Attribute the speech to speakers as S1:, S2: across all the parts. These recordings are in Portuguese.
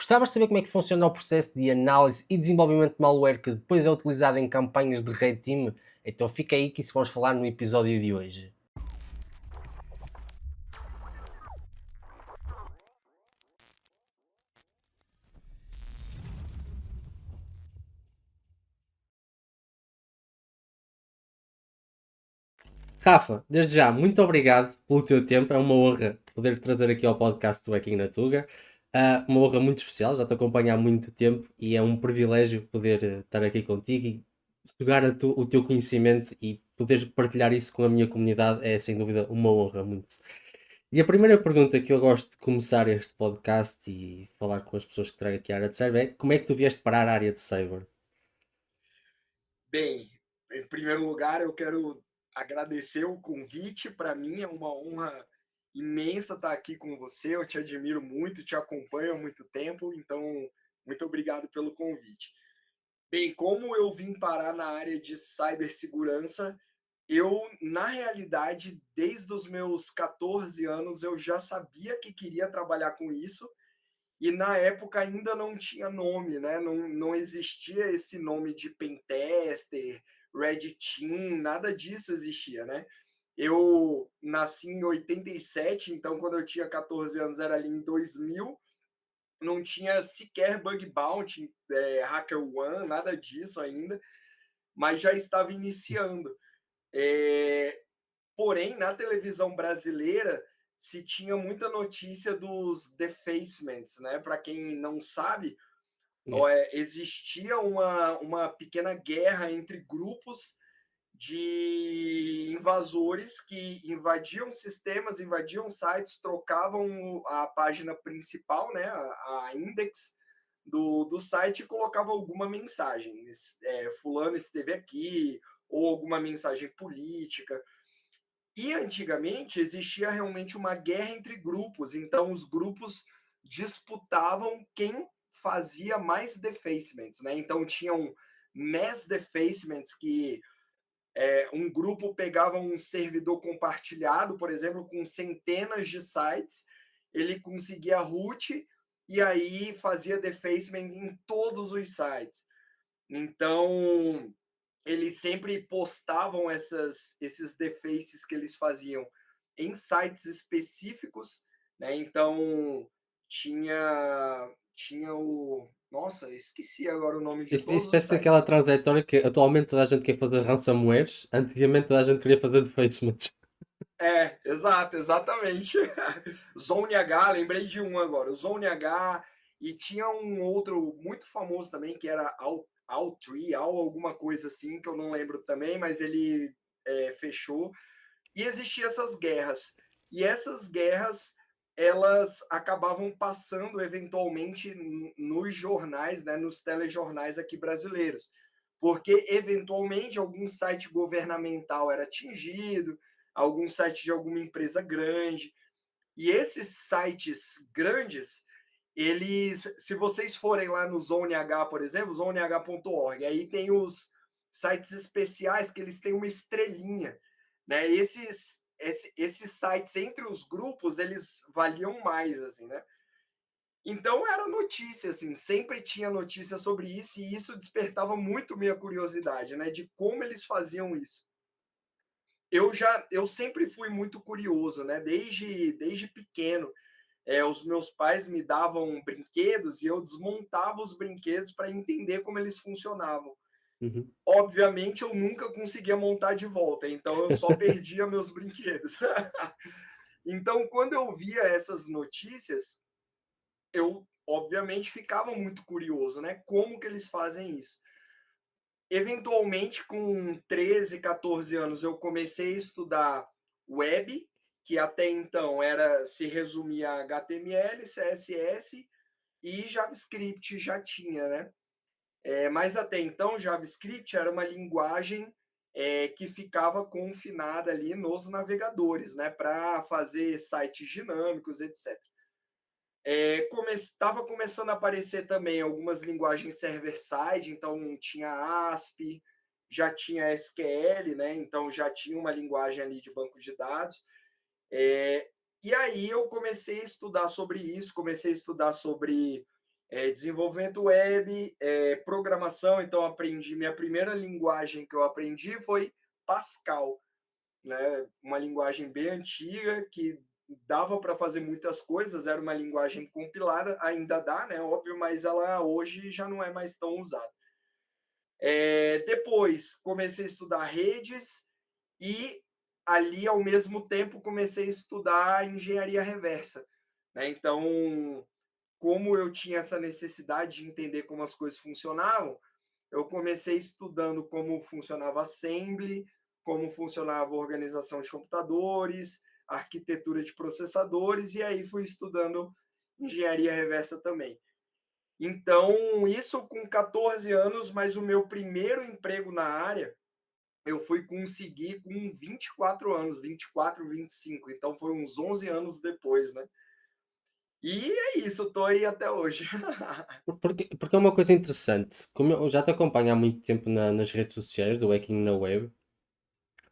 S1: Gostavas de saber como é que funciona o processo de análise e desenvolvimento de malware que depois é utilizado em campanhas de Red Team? Então fica aí que isso vamos falar no episódio de hoje. Rafa, desde já, muito obrigado pelo teu tempo. É uma honra poder trazer aqui ao podcast do Hacking na Tuga. Uma honra muito especial, já te acompanho há muito tempo e é um privilégio poder estar aqui contigo e sugar o teu conhecimento e poder partilhar isso com a minha comunidade é sem dúvida uma honra muito. E a primeira pergunta que eu gosto de começar este podcast e falar com as pessoas que trago aqui à área de cyber é como é que tu vieste parar a área de cyber?
S2: Bem, em primeiro lugar, eu quero agradecer o convite. Para mim é uma honra imensa estar aqui com você. Eu te admiro muito, te acompanho há muito tempo, então muito obrigado pelo convite. Bem, como eu vim parar na área de cibersegurança, eu, na realidade, desde os meus 14 anos, eu já sabia que queria trabalhar com isso, e na época ainda não tinha nome, né? Não existia esse nome de pentester, red team, nada disso existia, né? Eu nasci em 87, então quando eu tinha 14 anos era ali em 2000, não tinha sequer bug bounty, HackerOne, nada disso ainda, mas já estava iniciando. É, Porém, na televisão brasileira se tinha muita notícia dos defacements, né? Para quem não sabe,
S1: Yeah.
S2: existia uma pequena guerra entre grupos de invasores que invadiam sistemas, invadiam sites, trocavam a página principal, né, a index do site e colocavam alguma mensagem. Fulano esteve aqui, ou alguma mensagem política. E antigamente existia realmente uma guerra entre grupos, então os grupos disputavam quem fazia mais defacements, né? Então tinham mass defacements que um grupo pegava um servidor compartilhado, por exemplo, com centenas de sites, ele conseguia root e aí fazia defacement em todos os sites. Então, eles sempre postavam esses defaces que eles faziam em sites específicos, né? Então tinha o, nossa, esqueci agora o nome de
S1: Isso
S2: todos os
S1: parece
S2: sites.
S1: aquela trajetória que atualmente toda a gente quer fazer ransomwares, antigamente toda a gente queria fazer defacements.
S2: Exato, exatamente. Zone H, lembrei de um agora, o Zone H, e tinha um outro muito famoso também que era All3, All alguma coisa assim, que eu não lembro também, mas ele fechou. E existiam essas guerras. E essas guerras, elas acabavam passando eventualmente nos jornais, né, nos telejornais aqui brasileiros. Porque eventualmente algum site governamental era atingido, algum site de alguma empresa grande. E esses sites grandes, eles, se vocês forem lá no ZoneH, por exemplo, zoneh.org, aí tem os sites especiais que eles têm uma estrelinha, né? Esses sites entre os grupos, eles valiam mais, assim, né? Então era notícia, assim, sempre tinha notícia sobre isso e isso despertava muito minha curiosidade, né? De como eles faziam isso. Eu sempre fui muito curioso, né? Desde pequeno, os meus pais me davam brinquedos e eu desmontava os brinquedos para entender como eles funcionavam.
S1: Uhum.
S2: Obviamente, eu nunca conseguia montar de volta, então eu só perdia meus brinquedos. Então, quando eu via essas notícias, eu obviamente ficava muito curioso, né? Como que eles fazem isso? Eventualmente, com 13, 14 anos, eu comecei a estudar web, que até então se resumia a HTML, CSS e JavaScript já tinha, né? Mas até então, JavaScript era uma linguagem que ficava confinada ali nos navegadores, né? Para fazer sites dinâmicos, etc. Estava começando a aparecer também algumas linguagens server-side, então tinha ASP, já tinha SQL, né? Então já tinha uma linguagem ali de banco de dados. E aí eu comecei a estudar sobre isso, comecei a estudar sobre Desenvolvimento web, programação, então aprendi minha primeira linguagem que eu aprendi foi Pascal, né, uma linguagem bem antiga que dava para fazer muitas coisas, era uma linguagem compilada, ainda dá, né, óbvio, mas ela hoje já não é mais tão usada. Depois comecei a estudar redes e ali ao mesmo tempo comecei a estudar engenharia reversa, né? Então, como eu tinha essa necessidade de entender como as coisas funcionavam, eu comecei estudando como funcionava assembly, como funcionava a organização de computadores, arquitetura de processadores, e aí fui estudando engenharia reversa também. Então, isso com 14 anos, mas o meu primeiro emprego na área eu fui conseguir com 24 anos, 24, 25. Então, foi uns 11 anos depois, né? E é isso, estou aí até hoje.
S1: Porque é uma coisa interessante. Como eu já te acompanho há muito tempo nas redes sociais do Hacking na Web,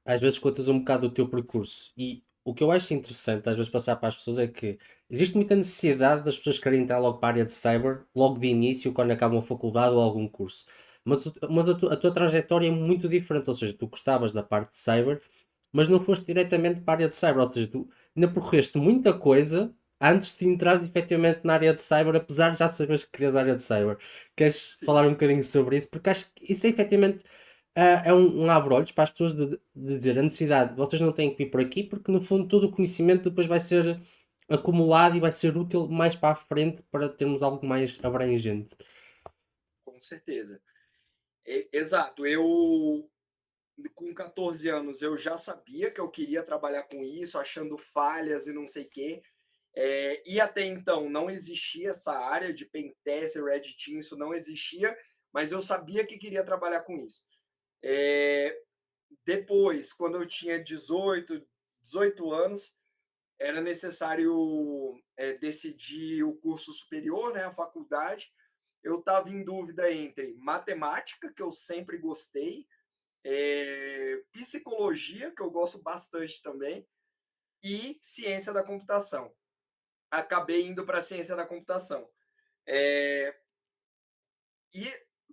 S1: às vezes contas um bocado do teu percurso. E o que eu acho interessante às vezes passar para as pessoas é que existe muita necessidade das pessoas querem entrar logo para a área de cyber, logo de início, quando acabam a faculdade ou algum curso. Mas a tua trajetória é muito diferente, ou seja, tu gostavas da parte de cyber, mas não foste diretamente para a área de cyber, ou seja, tu ainda percorreste muita coisa antes de entrares efetivamente na área de cyber, apesar de já saberes que querias a área de cyber. Queres
S2: Sim,
S1: falar um bocadinho sobre isso? Porque acho que isso é efetivamente é um abre-olhos para as pessoas de dizer a necessidade, vocês não têm que ir por aqui, porque no fundo todo o conhecimento depois vai ser acumulado e vai ser útil mais para a frente para termos algo mais abrangente.
S2: com certeza. Exato. Eu, com 14 anos, eu já sabia que eu queria trabalhar com isso, achando falhas e não sei o quê. E até então não existia essa área de pentest, red team, isso não existia, mas eu sabia que queria trabalhar com isso. É, Depois, quando eu tinha 18 anos, era necessário decidir o curso superior, né, a faculdade. Eu estava em dúvida entre matemática, que eu sempre gostei, psicologia, que eu gosto bastante também, e ciência da computação. Acabei indo para a ciência da computação. É, e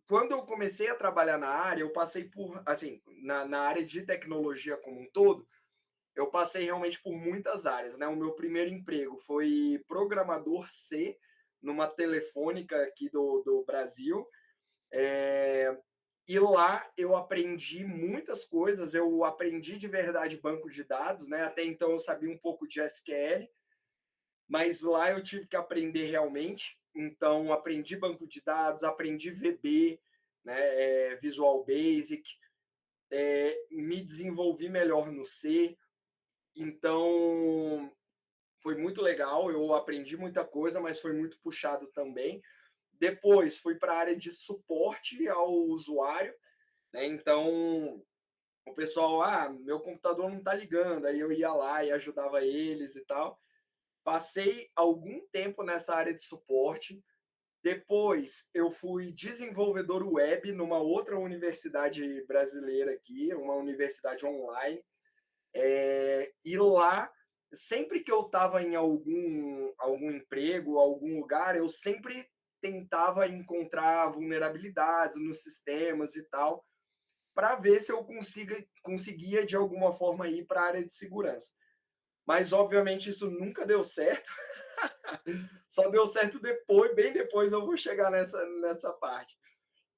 S2: quando eu comecei a trabalhar na área, eu passei por, assim, na área de tecnologia como um todo, eu passei realmente por muitas áreas, né? O meu primeiro emprego foi programador C numa telefônica aqui do Brasil. É, e lá eu aprendi muitas coisas, eu aprendi de verdade banco de dados, né? Até então eu sabia um pouco de SQL, mas lá eu tive que aprender realmente. Então, aprendi banco de dados, aprendi VB, né, Visual Basic, me desenvolvi melhor no C. Então, foi muito legal. Eu aprendi muita coisa, mas foi muito puxado também. Depois, fui para a área de suporte ao usuário, né? Então, o pessoal, meu computador não está ligando. Aí eu ia lá e ajudava eles e tal. Passei algum tempo nessa área de suporte. Depois eu fui desenvolvedor web numa outra universidade brasileira aqui, uma universidade online. E lá, sempre que eu estava em algum emprego, algum lugar, eu sempre tentava encontrar vulnerabilidades nos sistemas e tal, para ver se eu conseguia de alguma forma ir para a área de segurança. Mas obviamente isso nunca deu certo. Só deu certo depois, bem depois eu vou chegar nessa parte.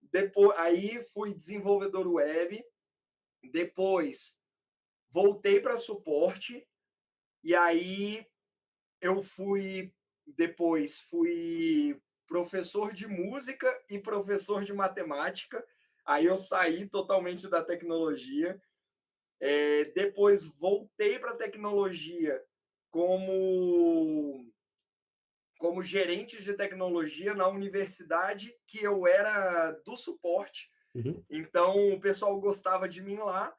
S2: Depois, aí fui desenvolvedor web, depois voltei para suporte e aí eu fui professor de música e professor de matemática. Aí eu saí totalmente da tecnologia. Depois voltei para a tecnologia como gerente de tecnologia na universidade que eu era do suporte.
S1: Uhum.
S2: Então, o pessoal gostava de mim lá.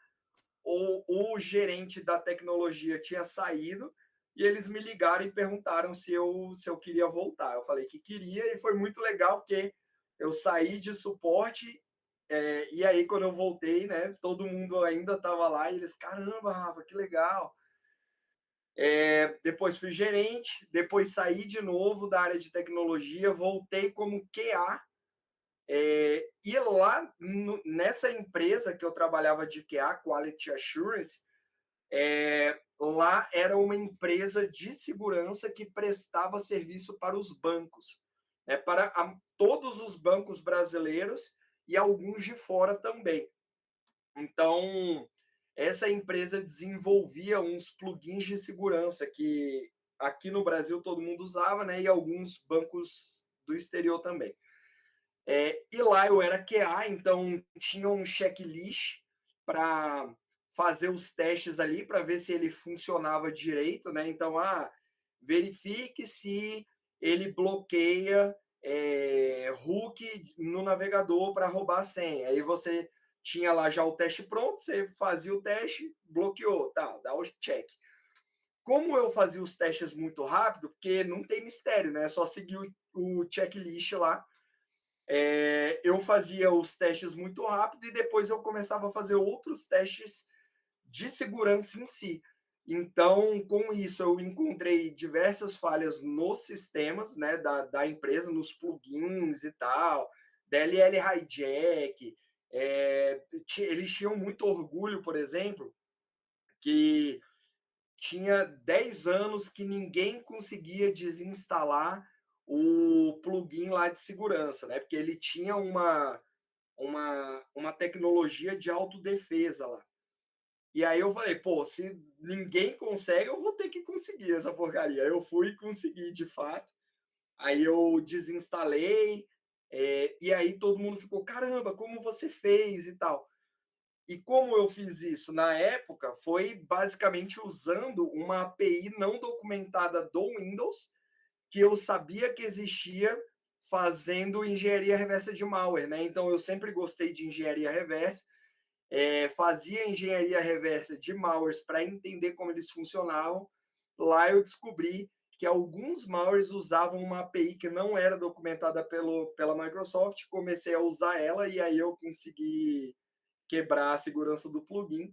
S2: O gerente da tecnologia tinha saído e eles me ligaram e perguntaram se eu queria voltar. Eu falei que queria e foi muito legal porque eu saí de suporte e aí quando eu voltei, né, todo mundo ainda estava lá e eles, caramba, Rafa, que legal. Depois fui gerente, depois saí de novo da área de tecnologia, voltei como QA. E lá nessa empresa que eu trabalhava de QA, Quality Assurance, lá era uma empresa de segurança que prestava serviço para os bancos, né, para todos os bancos brasileiros e alguns de fora também. Então, essa empresa desenvolvia uns plugins de segurança que aqui no Brasil todo mundo usava, né, e alguns bancos do exterior também. E lá eu era QA, então tinha um checklist para fazer os testes ali para ver se ele funcionava direito, né? Então, verifique se ele bloqueia hook no navegador para roubar a senha. Aí você tinha lá já o teste pronto, você fazia o teste, bloqueou, tá, dá o check. Como eu fazia os testes muito rápido, porque não tem mistério, né? É só seguir o checklist lá. Eu fazia os testes muito rápido e depois eu começava a fazer outros testes de segurança em si. Então, com isso, eu encontrei diversas falhas nos sistemas, né, da empresa, nos plugins e tal, DLL hijack. Eles tinham muito orgulho, por exemplo, que tinha 10 anos que ninguém conseguia desinstalar o plugin lá de segurança, né? Porque ele tinha uma tecnologia de autodefesa lá. E aí eu falei, pô, se ninguém consegue, eu vou ter que conseguir essa porcaria. Eu fui e consegui, de fato. Aí eu desinstalei, e aí todo mundo ficou, caramba, como você fez e tal. E como eu fiz isso na época, foi basicamente usando uma API não documentada do Windows, que eu sabia que existia, fazendo engenharia reversa de malware, né? Então eu sempre gostei de engenharia reversa, fazia engenharia reversa de malwares para entender como eles funcionavam. Lá eu descobri que alguns malwares usavam uma API que não era documentada pela Microsoft, comecei a usar ela e aí eu consegui quebrar a segurança do plugin.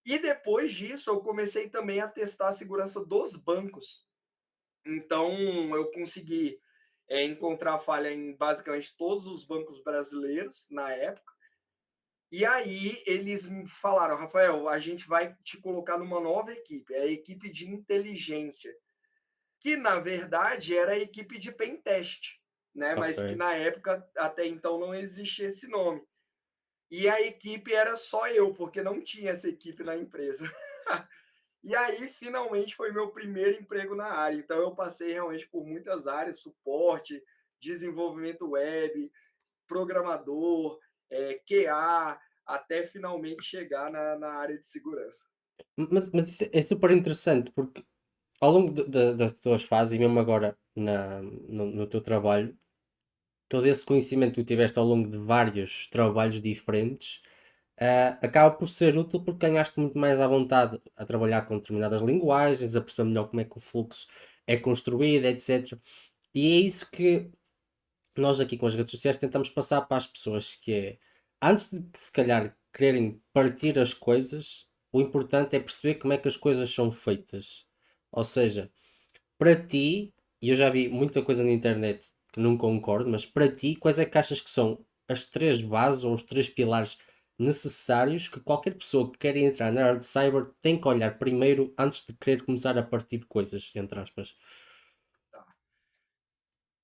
S2: E depois disso, eu comecei também a testar a segurança dos bancos. Então, eu consegui encontrar falha em basicamente todos os bancos brasileiros na época. E aí eles me falaram, Rafael, a gente vai te colocar numa nova equipe, é a equipe de inteligência, que na verdade era a equipe de pentest, né? Mas que
S1: Ok.
S2: na época até então não existia esse nome. E a equipe era só eu, porque não tinha essa equipe na empresa. E aí, finalmente, foi meu primeiro emprego na área. Então, eu passei realmente por muitas áreas: suporte, desenvolvimento web, programador, QA, até finalmente chegar na área de segurança.
S1: Mas isso é super interessante porque ao longo das tuas fases e mesmo agora no teu trabalho, todo esse conhecimento que tu tiveste ao longo de vários trabalhos diferentes, acaba por ser útil porque ganhaste muito mais à vontade a trabalhar com determinadas linguagens, a perceber melhor como é que o fluxo é construído, etc. E é isso que nós aqui com as redes sociais tentamos passar para as pessoas, que é, antes de se calhar quererem partir as coisas, o importante é perceber como é que as coisas são feitas. Ou seja, para ti, e eu já vi muita coisa na internet que não concordo, mas para ti, quais é que achas que são as três bases ou os três pilares necessários que qualquer pessoa que quer entrar na área de cyber tem que olhar primeiro antes de querer começar a partir coisas, entre aspas?
S2: Tá.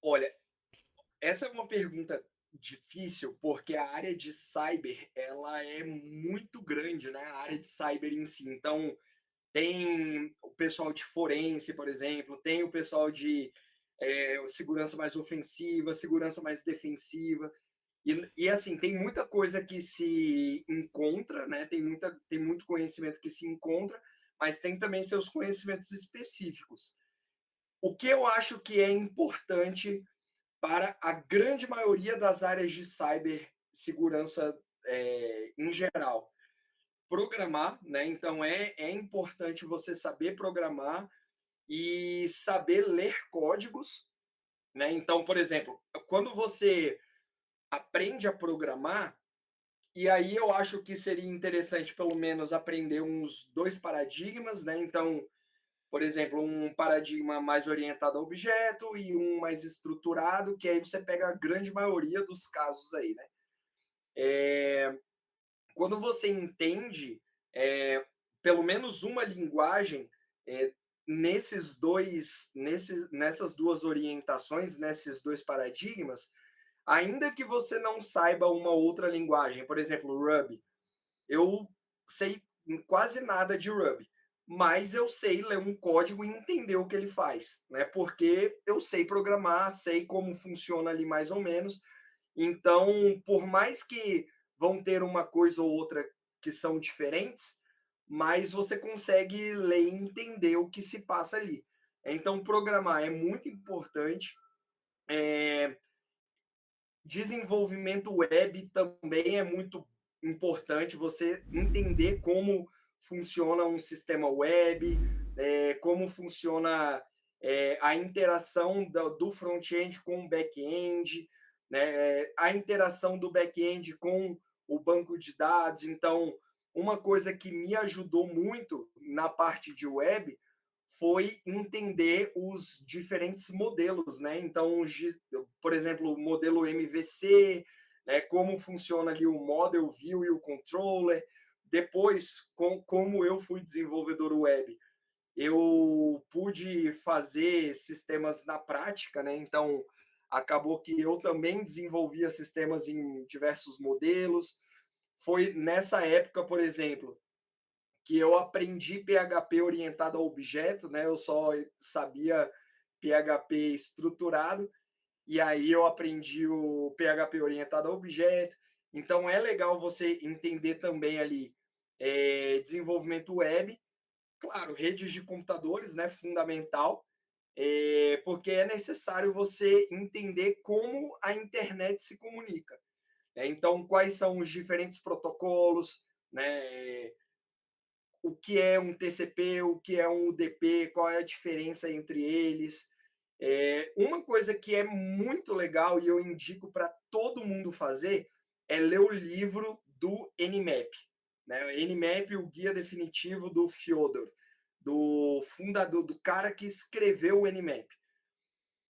S2: Olha, essa é uma pergunta difícil porque a área de cyber ela é muito grande, né? A área de cyber em si. Então, tem o pessoal de forense, por exemplo, tem o pessoal de segurança mais ofensiva, segurança mais defensiva. E assim, tem muita coisa que se encontra, né? Tem muito conhecimento que se encontra, mas tem também seus conhecimentos específicos. O que eu acho que é importante para a grande maioria das áreas de cibersegurança em geral? Programar, né? Então é importante você saber programar e saber ler códigos, né? Então, por exemplo, quando você aprende a programar, e aí eu acho que seria interessante pelo menos aprender uns dois paradigmas, né? Então, por exemplo, um paradigma mais orientado a objeto e um mais estruturado, que aí você pega a grande maioria dos casos aí, né? Quando você entende pelo menos uma linguagem é, nessas duas orientações, nesses dois paradigmas, ainda que você não saiba uma outra linguagem, por exemplo, Ruby, eu sei quase nada de Ruby, mas eu sei ler um código e entender o que ele faz, né? Porque eu sei programar, sei como funciona ali mais ou menos. Então, por mais que vão ter uma coisa ou outra que são diferentes, mas você consegue ler e entender o que se passa ali. Então, programar é muito importante. É, Desenvolvimento web também é muito importante, você entender como funciona um sistema web, como funciona a interação do front-end com o back-end, né, a interação do back-end com o banco de dados. Então, uma coisa que me ajudou muito na parte de web foi entender os diferentes modelos, né? Então, por exemplo, o modelo MVC, né? Como funciona ali o model view e o controller. Depois, como eu fui desenvolvedor web, eu pude fazer sistemas na prática, né? Então, acabou que eu também desenvolvia sistemas em diversos modelos. Foi nessa época, por exemplo, que eu aprendi PHP orientado a objeto, né? Eu só sabia PHP estruturado, e aí eu aprendi o PHP orientado a objeto. Então é legal você entender também ali desenvolvimento web, claro, redes de computadores, né? Fundamental, porque é necessário você entender como a internet se comunica. Então, quais são os diferentes protocolos, né? O que é um TCP, o que é um UDP, qual é a diferença entre eles. Uma coisa que é muito legal e eu indico para todo mundo fazer é ler o livro do Nmap. Né? Nmap, o guia definitivo do Fyodor, do fundador, do cara que escreveu o Nmap.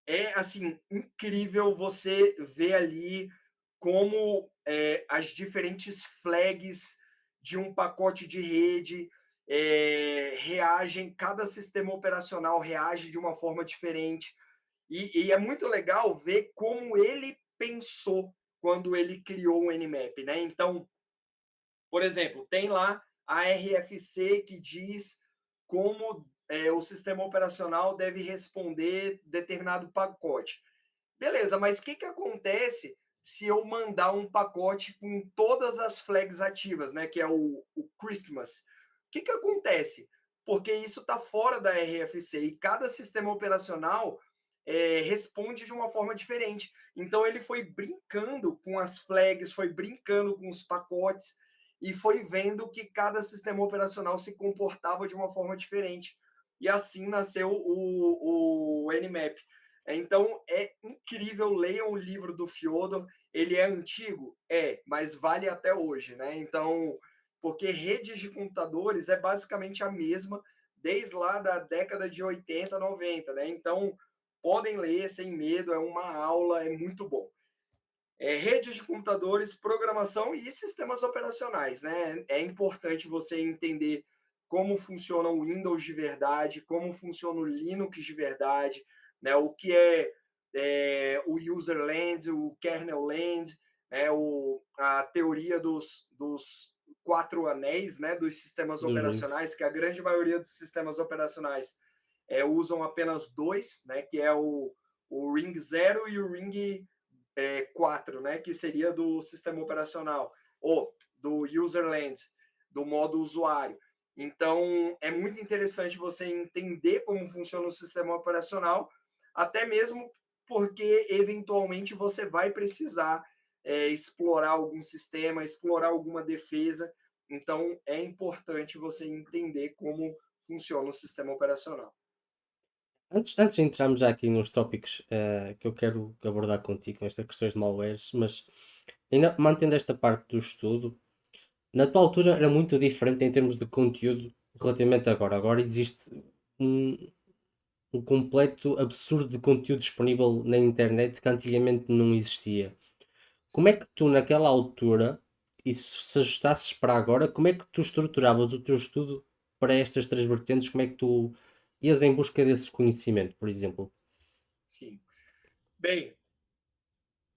S2: É assim incrível você ver ali como as diferentes flags de um pacote de rede reagem, cada sistema operacional reage de uma forma diferente. E é muito legal ver como ele pensou quando ele criou o Nmap, né? Então, por exemplo, tem lá a RFC que diz como o sistema operacional deve responder determinado pacote. Beleza, mas o que acontece se eu mandar um pacote com todas as flags ativas, né? Que é o Christmas. O que acontece? Porque isso está fora da RFC e cada sistema operacional responde de uma forma diferente. Então ele foi brincando com as flags, foi brincando com os pacotes e foi vendo que cada sistema operacional se comportava de uma forma diferente. E assim nasceu o Nmap. Então é incrível, leiam o livro do Fyodor. Ele é antigo? Mas vale até hoje, né? Então, porque redes de computadores é basicamente a mesma desde lá da década de 80, 90, né? Então, podem ler sem medo, é uma aula, é muito bom. Redes de computadores, programação e sistemas operacionais, né? É importante você entender como funciona o Windows de verdade, como funciona o Linux de verdade, né? O que o user land, o kernel land, né? A teoria dos quatro anéis, né? Dos sistemas
S1: Dos Rings.
S2: operacionais, que a grande maioria dos sistemas operacionais usam apenas dois, né? Que é o Ring 0 e o Ring 4, né, que seria do sistema operacional, ou do user land, do modo usuário. Então, é muito interessante você entender como funciona o sistema operacional, até mesmo porque, eventualmente, você vai precisar explorar algum sistema, explorar alguma defesa. Então, é importante você entender como funciona o sistema operacional.
S1: Antes de entrarmos já aqui nos tópicos que eu quero abordar contigo, estas questões de malwares, mas ainda mantendo esta parte do estudo, na tua altura era muito diferente em termos de conteúdo relativamente agora. Agora existe um, um completo absurdo de conteúdo disponível na internet que antigamente não existia. Como é
S2: Sim,
S1: que tu, naquela altura, e se ajustasses para agora, como é que tu estruturavas o teu estudo para estas três vertentes? Como é que tu ias em busca desse conhecimento, por exemplo?
S2: sim. Bem,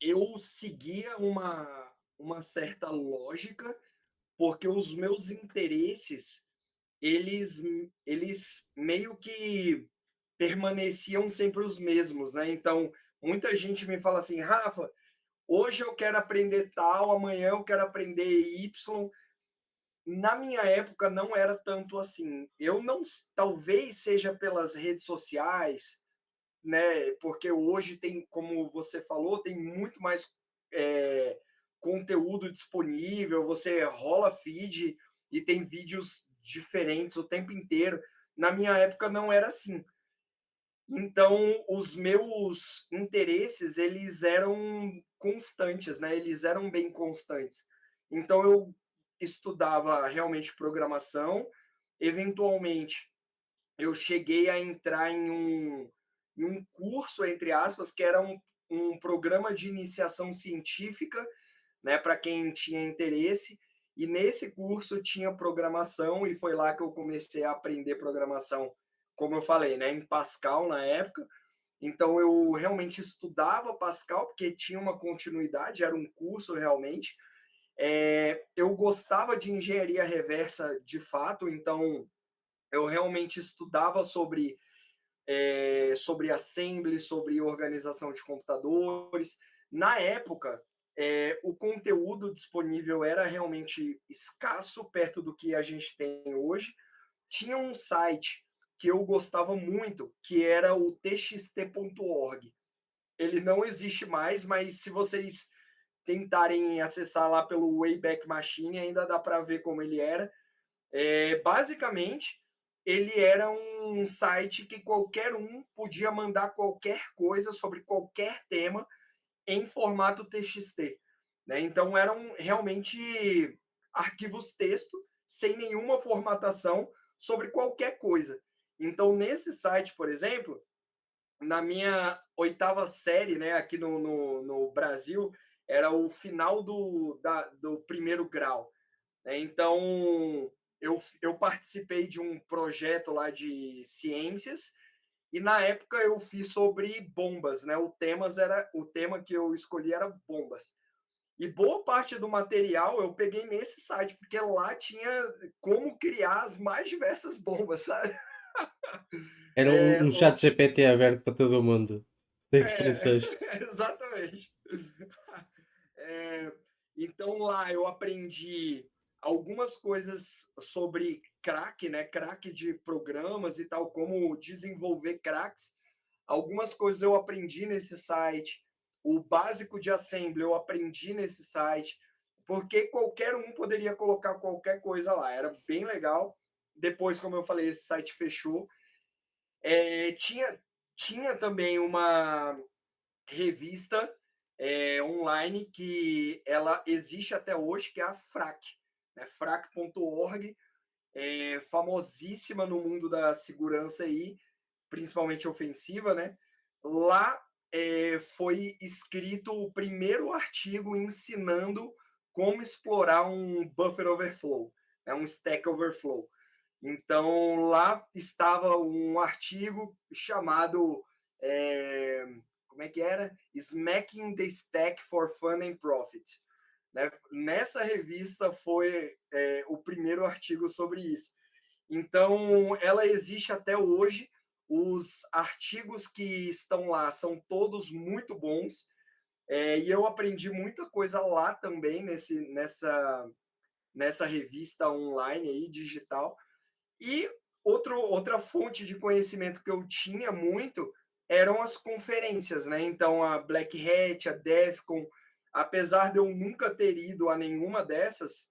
S2: eu seguia uma certa lógica, porque os meus interesses, eles meio que permaneciam sempre os mesmos, né? Então, muita gente me fala assim: "Rafa, hoje eu quero aprender tal, amanhã eu quero aprender Y". Na minha época não era tanto assim. Eu não, talvez seja pelas redes sociais, né? Porque hoje tem, como você falou, tem muito mais é, conteúdo disponível. Você rola feed e tem vídeos diferentes o tempo inteiro. Na minha época não era assim. Então, os meus interesses, eles eram constantes, né? Eles eram bem constantes. Então, eu estudava realmente programação. Eventualmente, eu cheguei a entrar em um curso, entre aspas, que era um programa de iniciação científica, né, para quem tinha interesse. E nesse curso tinha programação, e foi lá que eu comecei a aprender programação, como eu falei, né, em Pascal na época. Então eu realmente estudava Pascal, porque tinha uma continuidade, era um curso realmente. Eu gostava de engenharia reversa de fato, então eu realmente estudava sobre assembly, sobre organização de computadores. Na época, o conteúdo disponível era realmente escasso perto do que a gente tem hoje. Tinha um site que eu gostava muito, que era o txt.org. Ele não existe mais, mas se vocês tentarem acessar lá pelo Wayback Machine, ainda dá para ver como ele era. Basicamente, ele era um site que qualquer um podia mandar qualquer coisa sobre qualquer tema em formato TXT. Né? Então, eram realmente arquivos texto, sem nenhuma formatação, sobre qualquer coisa. Então, nesse site, por exemplo, na minha oitava série, né, aqui no Brasil, era o final do primeiro grau. Né? Então, eu participei de um projeto lá de ciências e na época eu fiz sobre bombas, né? O tema que eu escolhi era bombas. E boa parte do material eu peguei nesse site, porque lá tinha como criar as mais diversas bombas, sabe?
S1: Era
S2: É,
S1: um chat GPT aberto para todo o mundo, sem
S2: é,
S1: restrições.
S2: exatamente. É, então lá eu aprendi algumas coisas sobre crack, né? Crack de programas e tal, como desenvolver cracks. Algumas coisas eu aprendi nesse site. O básico de assembly eu aprendi nesse site, porque qualquer um poderia colocar qualquer coisa lá. Era bem legal. Depois, como eu falei, esse site fechou. Tinha também uma revista online que ela existe até hoje, que é a FRAC, né? frac.org, famosíssima no mundo da segurança aí, principalmente ofensiva, né? Lá foi escrito o primeiro artigo ensinando como explorar um buffer overflow, né? Um stack overflow. Então lá estava um artigo chamado como é que era? Smacking the Stack for Fun and Profit. Né? Nessa revista foi o primeiro artigo sobre isso. Então, ela existe até hoje. Os artigos que estão lá são todos muito bons. E eu aprendi muita coisa lá também, nessa revista online aí, digital. E outra fonte de conhecimento que eu tinha muito eram as conferências, né? Então, a Black Hat, a DEFCON, apesar de eu nunca ter ido a nenhuma dessas,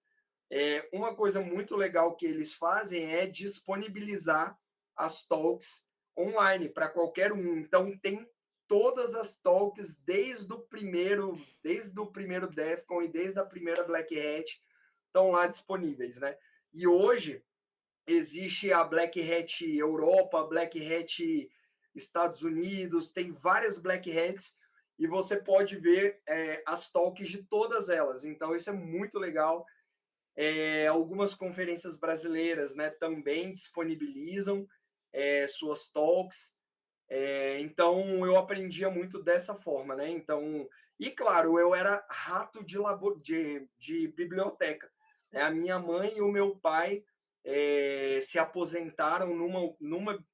S2: uma coisa muito legal que eles fazem é disponibilizar as talks online para qualquer um. Então, tem todas as talks desde o primeiro DEFCON e desde a primeira Black Hat estão lá disponíveis, né? E hoje existe a Black Hat Europa, Black Hat Estados Unidos, tem várias Black Hats e você pode ver as talks de todas elas. Então isso é muito legal. Algumas conferências brasileiras, né, também disponibilizam suas talks. Então eu aprendia muito dessa forma, né? Então, e claro, eu era rato de biblioteca. A minha mãe e o meu pai se aposentaram numa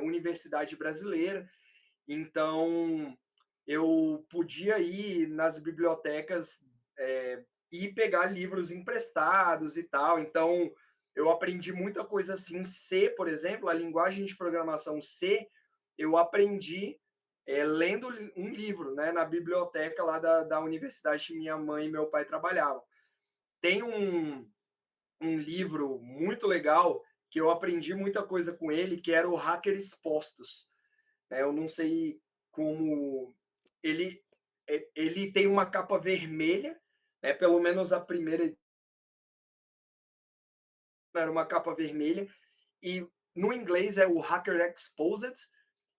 S2: universidade brasileira, então eu podia ir nas bibliotecas e pegar livros emprestados e tal. Então eu aprendi muita coisa assim. C, por exemplo, a linguagem de programação C, eu aprendi lendo um livro, né, na biblioteca lá da universidade que minha mãe e meu pai trabalhavam. Tem um livro muito legal que eu aprendi muita coisa com ele, que era o Hacker Expostos. Eu não sei como ele ele tem uma capa vermelha, né, pelo menos a primeira era uma capa vermelha, e no inglês é o Hacker Exposed,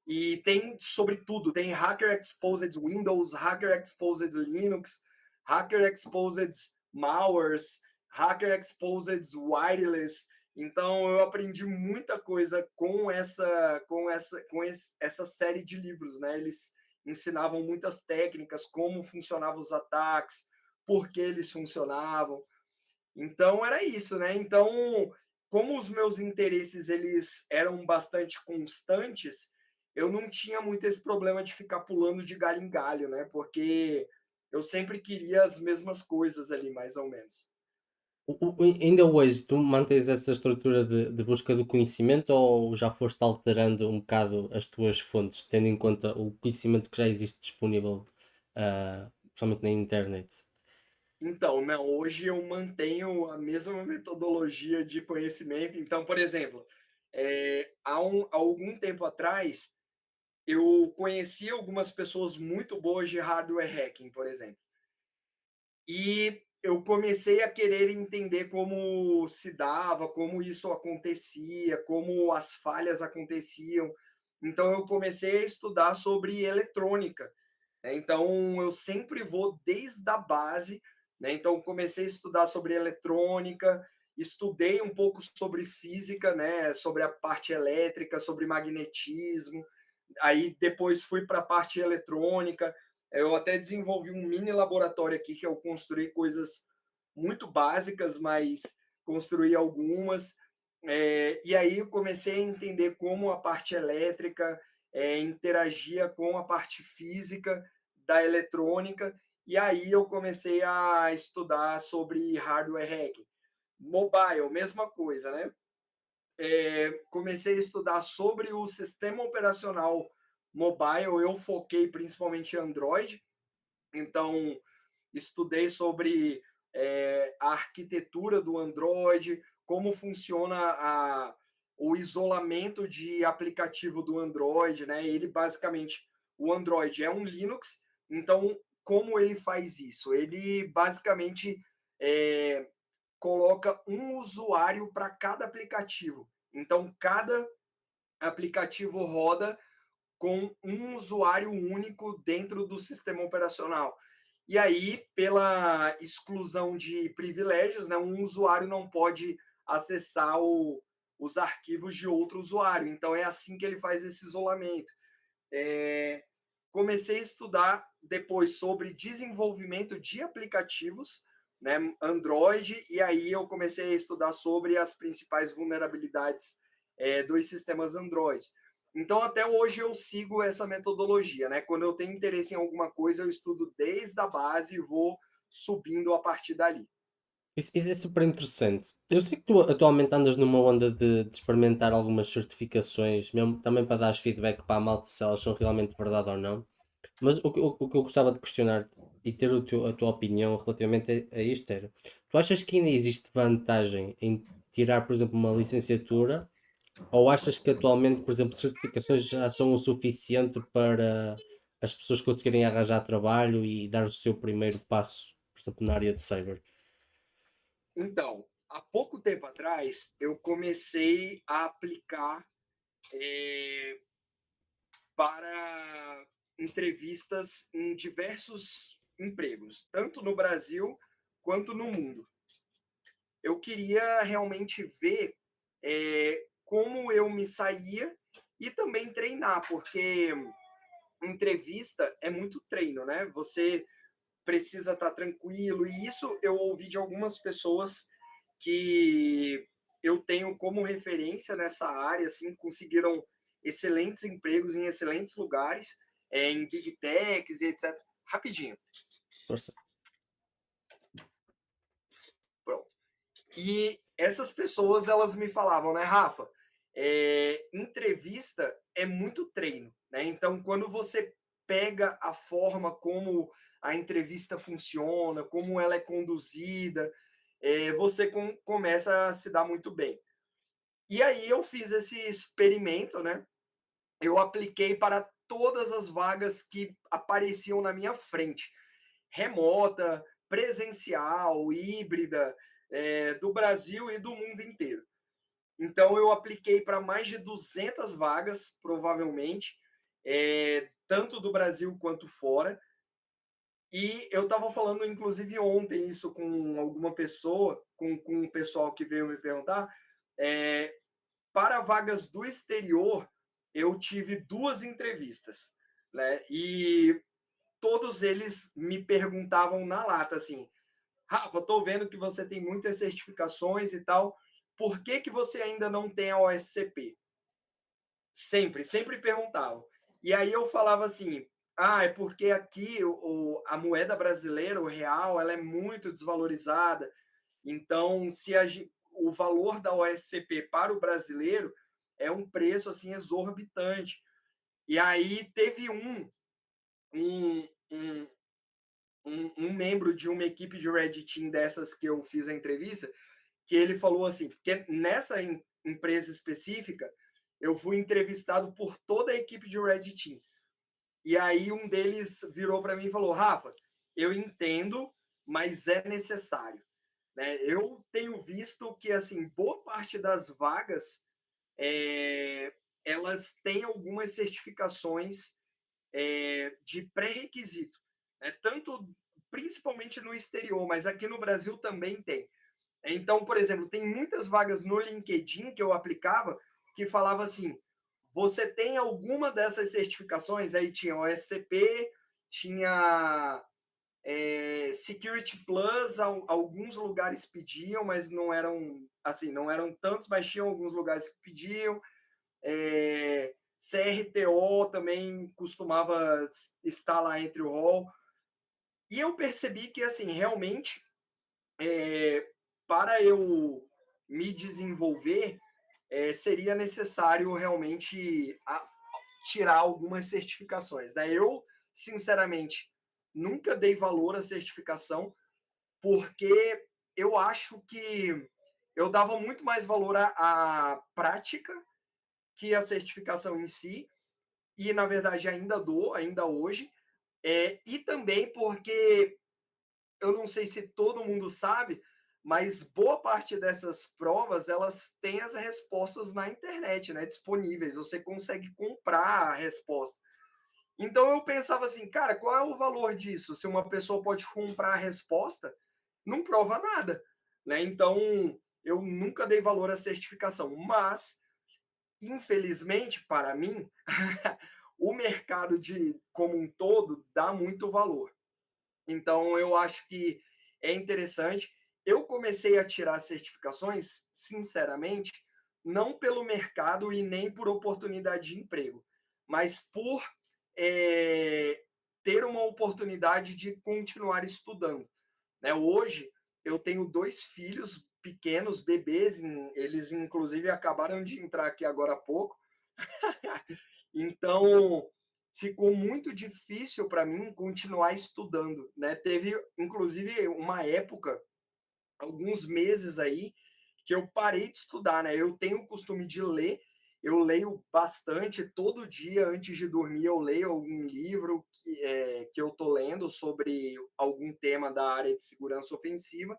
S2: e tem sobre tudo, tem Hacker Exposed Windows, Hacker Exposed Linux, Hacker Exposed Malwares, Hacker Exposed Wireless. Então eu aprendi muita coisa com essa série de livros, né? Eles ensinavam muitas técnicas, como funcionavam os ataques, por que eles funcionavam. Então era isso, né? Então, como os meus interesses eles eram bastante constantes, eu não tinha muito esse problema de ficar pulando de galho em galho, né? Porque eu sempre queria as mesmas coisas ali, mais ou menos.
S1: Ainda hoje tu mantens essa estrutura de busca do conhecimento ou já foste alterando um bocado as tuas fontes, tendo em conta o conhecimento que já existe disponível, principalmente na internet?
S2: Então, não, hoje eu mantenho a mesma metodologia de conhecimento. Então, por exemplo, há algum tempo atrás, eu conheci algumas pessoas muito boas de hardware hacking, por exemplo. E eu comecei a querer entender como se dava, como isso acontecia, como as falhas aconteciam. Então eu comecei a estudar sobre eletrônica, né? Então eu sempre vou desde a base, né? Então comecei a estudar sobre eletrônica, estudei um pouco sobre física, né? Sobre a parte elétrica, sobre magnetismo. Aí depois fui para a parte eletrônica. Eu até desenvolvi um mini laboratório aqui que eu construí coisas muito básicas, mas construí algumas. E aí eu comecei a entender como a parte elétrica interagia com a parte física da eletrônica. E aí eu comecei a estudar sobre hardware hacking. Mobile, mesma coisa, né? Comecei a estudar sobre o sistema operacional mobile. Eu foquei principalmente em Android, então estudei sobre a arquitetura do Android, como funciona o isolamento de aplicativo do Android, né? Ele basicamente, o Android é um Linux, então como ele faz isso? Ele basicamente é, coloca um usuário para cada aplicativo. Então, cada aplicativo roda com um usuário único dentro do sistema operacional. E aí, pela exclusão de privilégios, né, um usuário não pode acessar os arquivos de outro usuário. Então, é assim que ele faz esse isolamento. Comecei a estudar depois sobre desenvolvimento de aplicativos, né, Android, e aí eu comecei a estudar sobre as principais vulnerabilidades dos sistemas Android. Então, até hoje eu sigo essa metodologia, né? Quando eu tenho interesse em alguma coisa, eu estudo desde a base e vou subindo a partir dali.
S1: Isso é super interessante. Eu sei que tu atualmente andas numa onda de experimentar algumas certificações, mesmo também para dar feedback para a malta se elas são realmente verdade ou não. Mas o que eu gostava de questionar e ter a tua opinião relativamente a isto era: tu achas que ainda existe vantagem em tirar, por exemplo, uma licenciatura? Ou achas que atualmente, por exemplo, certificações já são o suficiente para as pessoas conseguirem arranjar trabalho e dar o seu primeiro passo, por exemplo, na área de cyber?
S2: Então, há pouco tempo atrás, eu comecei a aplicar eh, para entrevistas em diversos empregos, tanto no Brasil quanto no mundo. Eu queria realmente ver como eu me saía e também treinar, porque entrevista é muito treino, né? Você precisa estar tranquilo, e isso eu ouvi de algumas pessoas que eu tenho como referência nessa área, assim, conseguiram excelentes empregos em excelentes lugares, em big techs e etc. Rapidinho,
S1: Força.
S2: pronto. E essas pessoas, elas me falavam, né, Rafa, entrevista é muito treino, né? Então, quando você pega a forma como a entrevista funciona, como ela é conduzida, você começa a se dar muito bem. E aí eu fiz esse experimento, né? Eu apliquei para todas as vagas que apareciam na minha frente, remota, presencial, híbrida, do Brasil e do mundo inteiro. Então, eu apliquei para mais de 200 vagas, provavelmente, tanto do Brasil quanto fora. E eu estava falando, inclusive, ontem, isso com alguma pessoa, com um pessoal que veio me perguntar. É, para vagas do exterior, eu tive 2 entrevistas, né? E todos eles me perguntavam na lata, assim, Rafa, estou vendo que você tem muitas certificações e tal, por que que você ainda não tem a OSCP? Sempre, sempre perguntavam. E aí eu falava assim, é porque aqui a moeda brasileira, o real, ela é muito desvalorizada, então se o valor da OSCP para o brasileiro é um preço assim exorbitante. E aí teve um, um, um membro de uma equipe de Red Team dessas que eu fiz a entrevista, que ele falou assim, porque nessa empresa específica, eu fui entrevistado por toda a equipe de Red Team. E aí um deles virou para mim e falou, Rafa, eu entendo, mas é necessário. Né? Eu tenho visto que assim boa parte das vagas elas têm algumas certificações de pré-requisito, né? Tanto principalmente no exterior, mas aqui no Brasil também tem. Então, por exemplo, tem muitas vagas no LinkedIn que eu aplicava que falava assim: você tem alguma dessas certificações? Aí tinha OSCP, tinha Security Plus, alguns lugares pediam, mas não eram assim, não eram tantos, mas tinham alguns lugares que pediam. CRTO também costumava estar lá entre o rol. E eu percebi que assim, realmente, para eu me desenvolver, seria necessário realmente tirar algumas certificações. Né? Eu, sinceramente, nunca dei valor à certificação, porque eu acho que eu dava muito mais valor à prática que a certificação em si, e na verdade ainda dou, ainda hoje, e também porque eu não sei se todo mundo sabe, mas boa parte dessas provas elas têm as respostas na internet, né, disponíveis. Você consegue comprar a resposta. Então eu pensava assim, cara, qual é o valor disso? Se uma pessoa pode comprar a resposta, não prova nada, né? Então eu nunca dei valor à certificação, mas infelizmente para mim o mercado como um todo dá muito valor. Então, eu acho que é interessante. Eu comecei a tirar certificações, sinceramente, não pelo mercado e nem por oportunidade de emprego, mas por é, ter uma oportunidade de continuar estudando. Né? Hoje, eu tenho 2 filhos pequenos, bebês, eles inclusive acabaram de entrar aqui agora há pouco. Então, ficou muito difícil para mim continuar estudando, né? Teve, inclusive, uma época, alguns meses aí, que eu parei de estudar, né? Eu tenho o costume de ler, eu leio bastante, todo dia antes de dormir eu leio algum livro que eu tô lendo sobre algum tema da área de segurança ofensiva,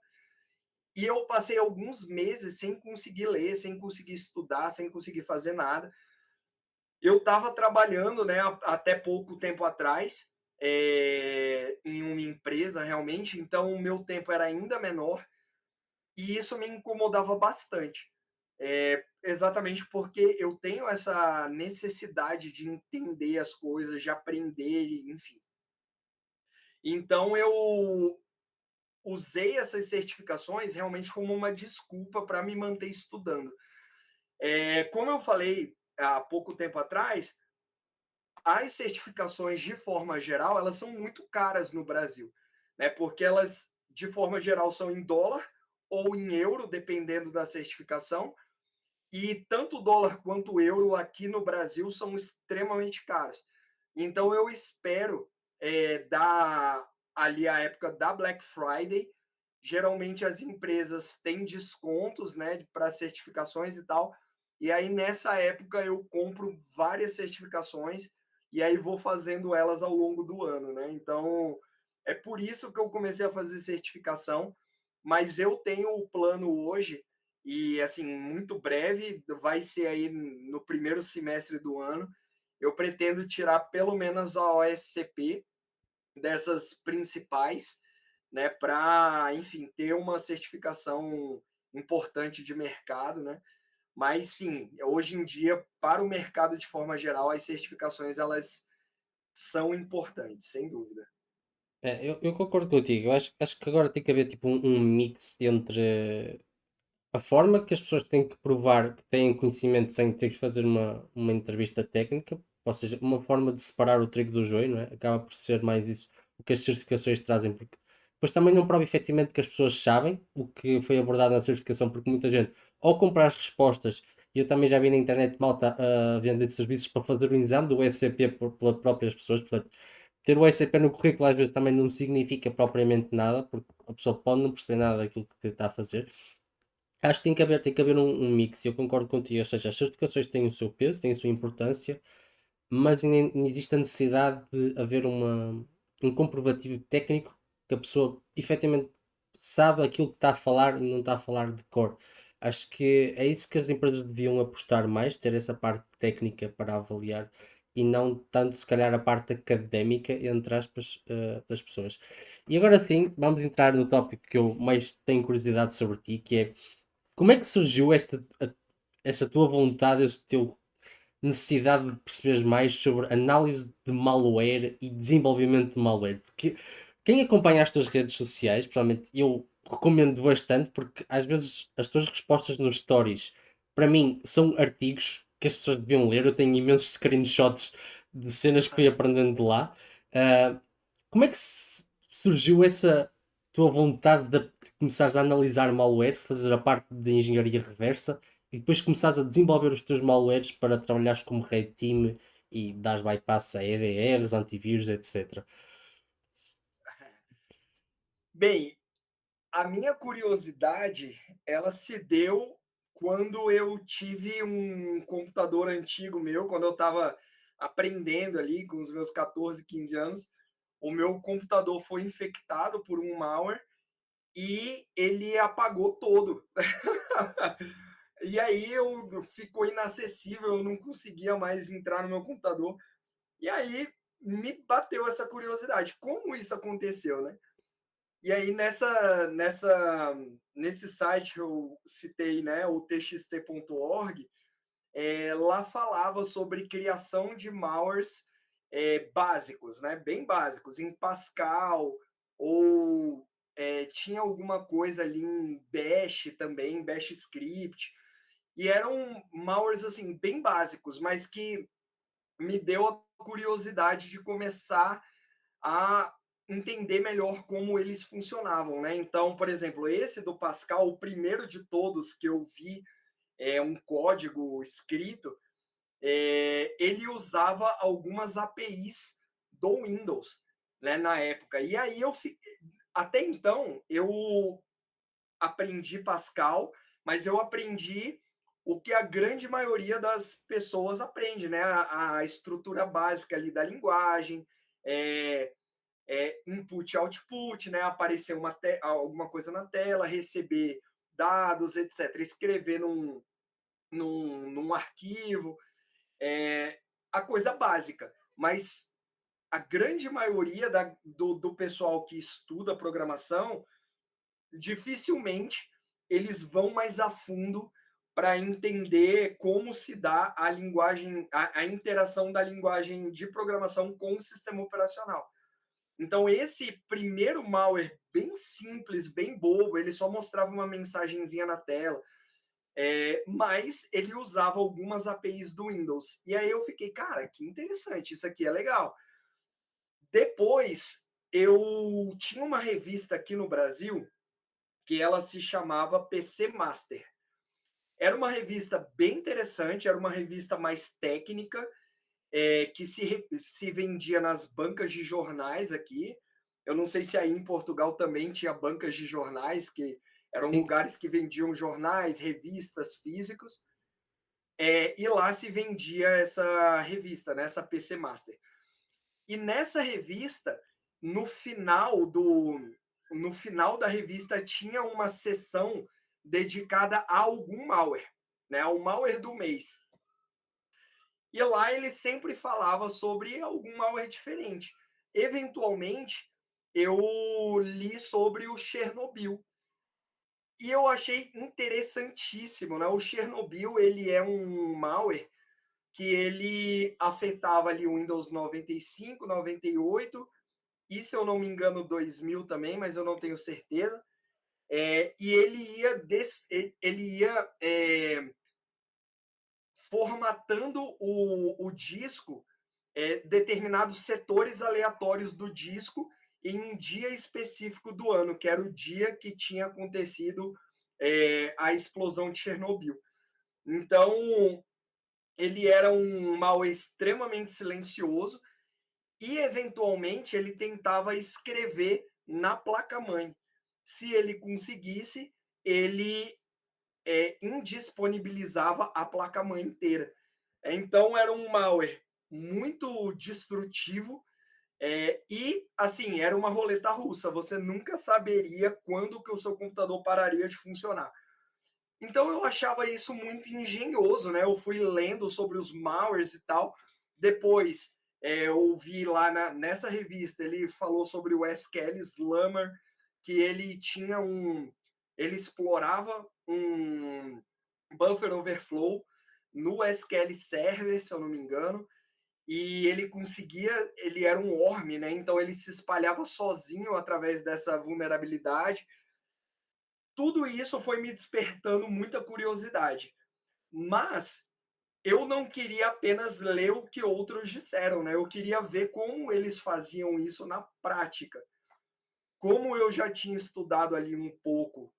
S2: E eu passei alguns meses sem conseguir ler, sem conseguir estudar, sem conseguir fazer nada. Eu estava trabalhando, né, até pouco tempo atrás, em uma empresa realmente, então o meu tempo era ainda menor e isso me incomodava bastante. Exatamente porque eu tenho essa necessidade de entender as coisas, de aprender, enfim. Então eu usei essas certificações realmente como uma desculpa para me manter estudando. Como eu falei há pouco tempo atrás, as certificações, de forma geral, elas são muito caras no Brasil, né? Porque elas, de forma geral, são em dólar ou em euro, dependendo da certificação. E tanto o dólar quanto o euro aqui no Brasil são extremamente caros. Então eu espero dar ali a época da Black Friday. Geralmente as empresas têm descontos, né, para certificações e tal. E aí nessa época eu compro várias certificações e aí vou fazendo elas ao longo do ano, né? Então é por isso que eu comecei a fazer certificação, mas eu tenho o plano hoje e assim, muito breve, vai ser aí no primeiro semestre do ano. Eu pretendo tirar pelo menos a OSCP dessas principais, né, para, enfim, ter uma certificação importante de mercado, né? Mas sim, hoje em dia, para o mercado de forma geral, as certificações elas são importantes, sem dúvida.
S1: Eu concordo contigo. Eu acho que agora tem que haver tipo um mix entre a forma que as pessoas têm que provar que têm conhecimento sem ter que fazer uma entrevista técnica, ou seja, uma forma de separar o trigo do joio, não é? Acaba por ser mais isso o que as certificações trazem, porque depois também não prova efetivamente que as pessoas sabem o que foi abordado na certificação, porque muita gente, ao comprar as respostas, e eu também já vi na internet malta a vender serviços para fazer o exame do SCP pelas próprias pessoas, portanto, ter o SCP no currículo às vezes também não significa propriamente nada, porque a pessoa pode não perceber nada daquilo que está a fazer. Acho que tem que haver um mix, eu concordo contigo, ou seja, as certificações têm o seu peso, têm a sua importância, mas nem existe a necessidade de haver um comprovativo técnico que a pessoa efetivamente sabe aquilo que está a falar e não está a falar de cor. Acho que é isso que as empresas deviam apostar mais, ter essa parte técnica para avaliar e não tanto, se calhar, a parte académica, entre aspas, das pessoas. E agora sim, vamos entrar no tópico que eu mais tenho curiosidade sobre ti, que é como é que surgiu esta tua vontade, este teu necessidade de perceberes mais sobre análise de malware e desenvolvimento de malware? Porque quem acompanha as tuas redes sociais, provavelmente eu recomendo bastante, porque às vezes as tuas respostas nos stories, para mim, são artigos que as pessoas deviam ler. Eu tenho imensos screenshots de cenas que fui aprendendo de lá. Ah, como é que surgiu essa tua vontade de começares a analisar malware, fazer a parte de engenharia reversa e depois começares a desenvolver os teus malwares para trabalhares como red team e dares bypass a EDRs, antivírus, etc.
S2: Bem, a minha curiosidade, ela se deu quando eu tive um computador antigo meu, quando eu estava aprendendo ali com os meus 14, 15 anos, o meu computador foi infectado por um malware e ele apagou todo. E aí eu ficou inacessível, eu não conseguia mais entrar no meu computador. E aí me bateu essa curiosidade, como isso aconteceu, né? E aí nesse site que eu citei, né, o txt.org, lá falava sobre criação de malwares básicos, né, bem básicos, em Pascal ou tinha alguma coisa ali em Bash também, Bash Script, e eram malwares assim bem básicos, mas que me deu a curiosidade de começar a entender melhor como eles funcionavam, né? Então, por exemplo, esse do Pascal, o primeiro de todos que eu vi um código escrito, ele usava algumas APIs do Windows, né, na época. E aí até então eu aprendi Pascal, mas eu aprendi o que a grande maioria das pessoas aprende, né? A estrutura básica ali da linguagem, é, input e output, né? Aparecer alguma coisa na tela, receber dados, etc. Escrever num arquivo, a coisa básica. Mas a grande maioria do pessoal que estuda programação, dificilmente eles vão mais a fundo para entender como se dá a linguagem, a interação da linguagem de programação com o sistema operacional. Então, esse primeiro malware, bem simples, bem bobo, ele só mostrava uma mensagenzinha na tela, mas ele usava algumas APIs do Windows. E aí eu fiquei, cara, que interessante, isso aqui é legal. Depois, eu tinha uma revista aqui no Brasil que ela se chamava PC Master. Era uma revista bem interessante, era uma revista mais técnica, que se vendia nas bancas de jornais aqui. Eu não sei se aí em Portugal também tinha bancas de jornais, que eram
S1: Sim.
S2: lugares que vendiam jornais, revistas físicos, e lá se vendia essa revista, né, essa PC Master. E nessa revista, no final no final da revista tinha uma seção dedicada a algum malware, né, ao malware do mês. E lá ele sempre falava sobre algum malware diferente. Eventualmente, eu li sobre o Chernobyl. E eu achei interessantíssimo, né? O Chernobyl, ele é um malware que ele afetava ali o Windows 95, 98 e, se eu não me engano, 2000 também, mas eu não tenho certeza. E ele ia formatando o disco, determinados setores aleatórios do disco em um dia específico do ano, que era o dia que tinha acontecido a explosão de Chernobyl. Então, ele era um mal extremamente silencioso e, eventualmente, ele tentava escrever na placa-mãe. Se ele conseguisse, ele indisponibilizava a placa-mãe inteira. Então, era um malware muito destrutivo e, assim, era uma roleta russa. Você nunca saberia quando que o seu computador pararia de funcionar. Então, eu achava isso muito engenhoso, né? Eu fui lendo sobre os malwares e tal. Depois, eu vi lá nessa revista, ele falou sobre o SQL Slammer, que ele tinha ele explorava um buffer overflow no SQL Server, se eu não me engano, e ele era um worm, né? Então ele se espalhava sozinho através dessa vulnerabilidade. Tudo isso foi me despertando muita curiosidade. Mas eu não queria apenas ler o que outros disseram, né? Eu queria ver como eles faziam isso na prática. Como eu já tinha estudado ali um pouco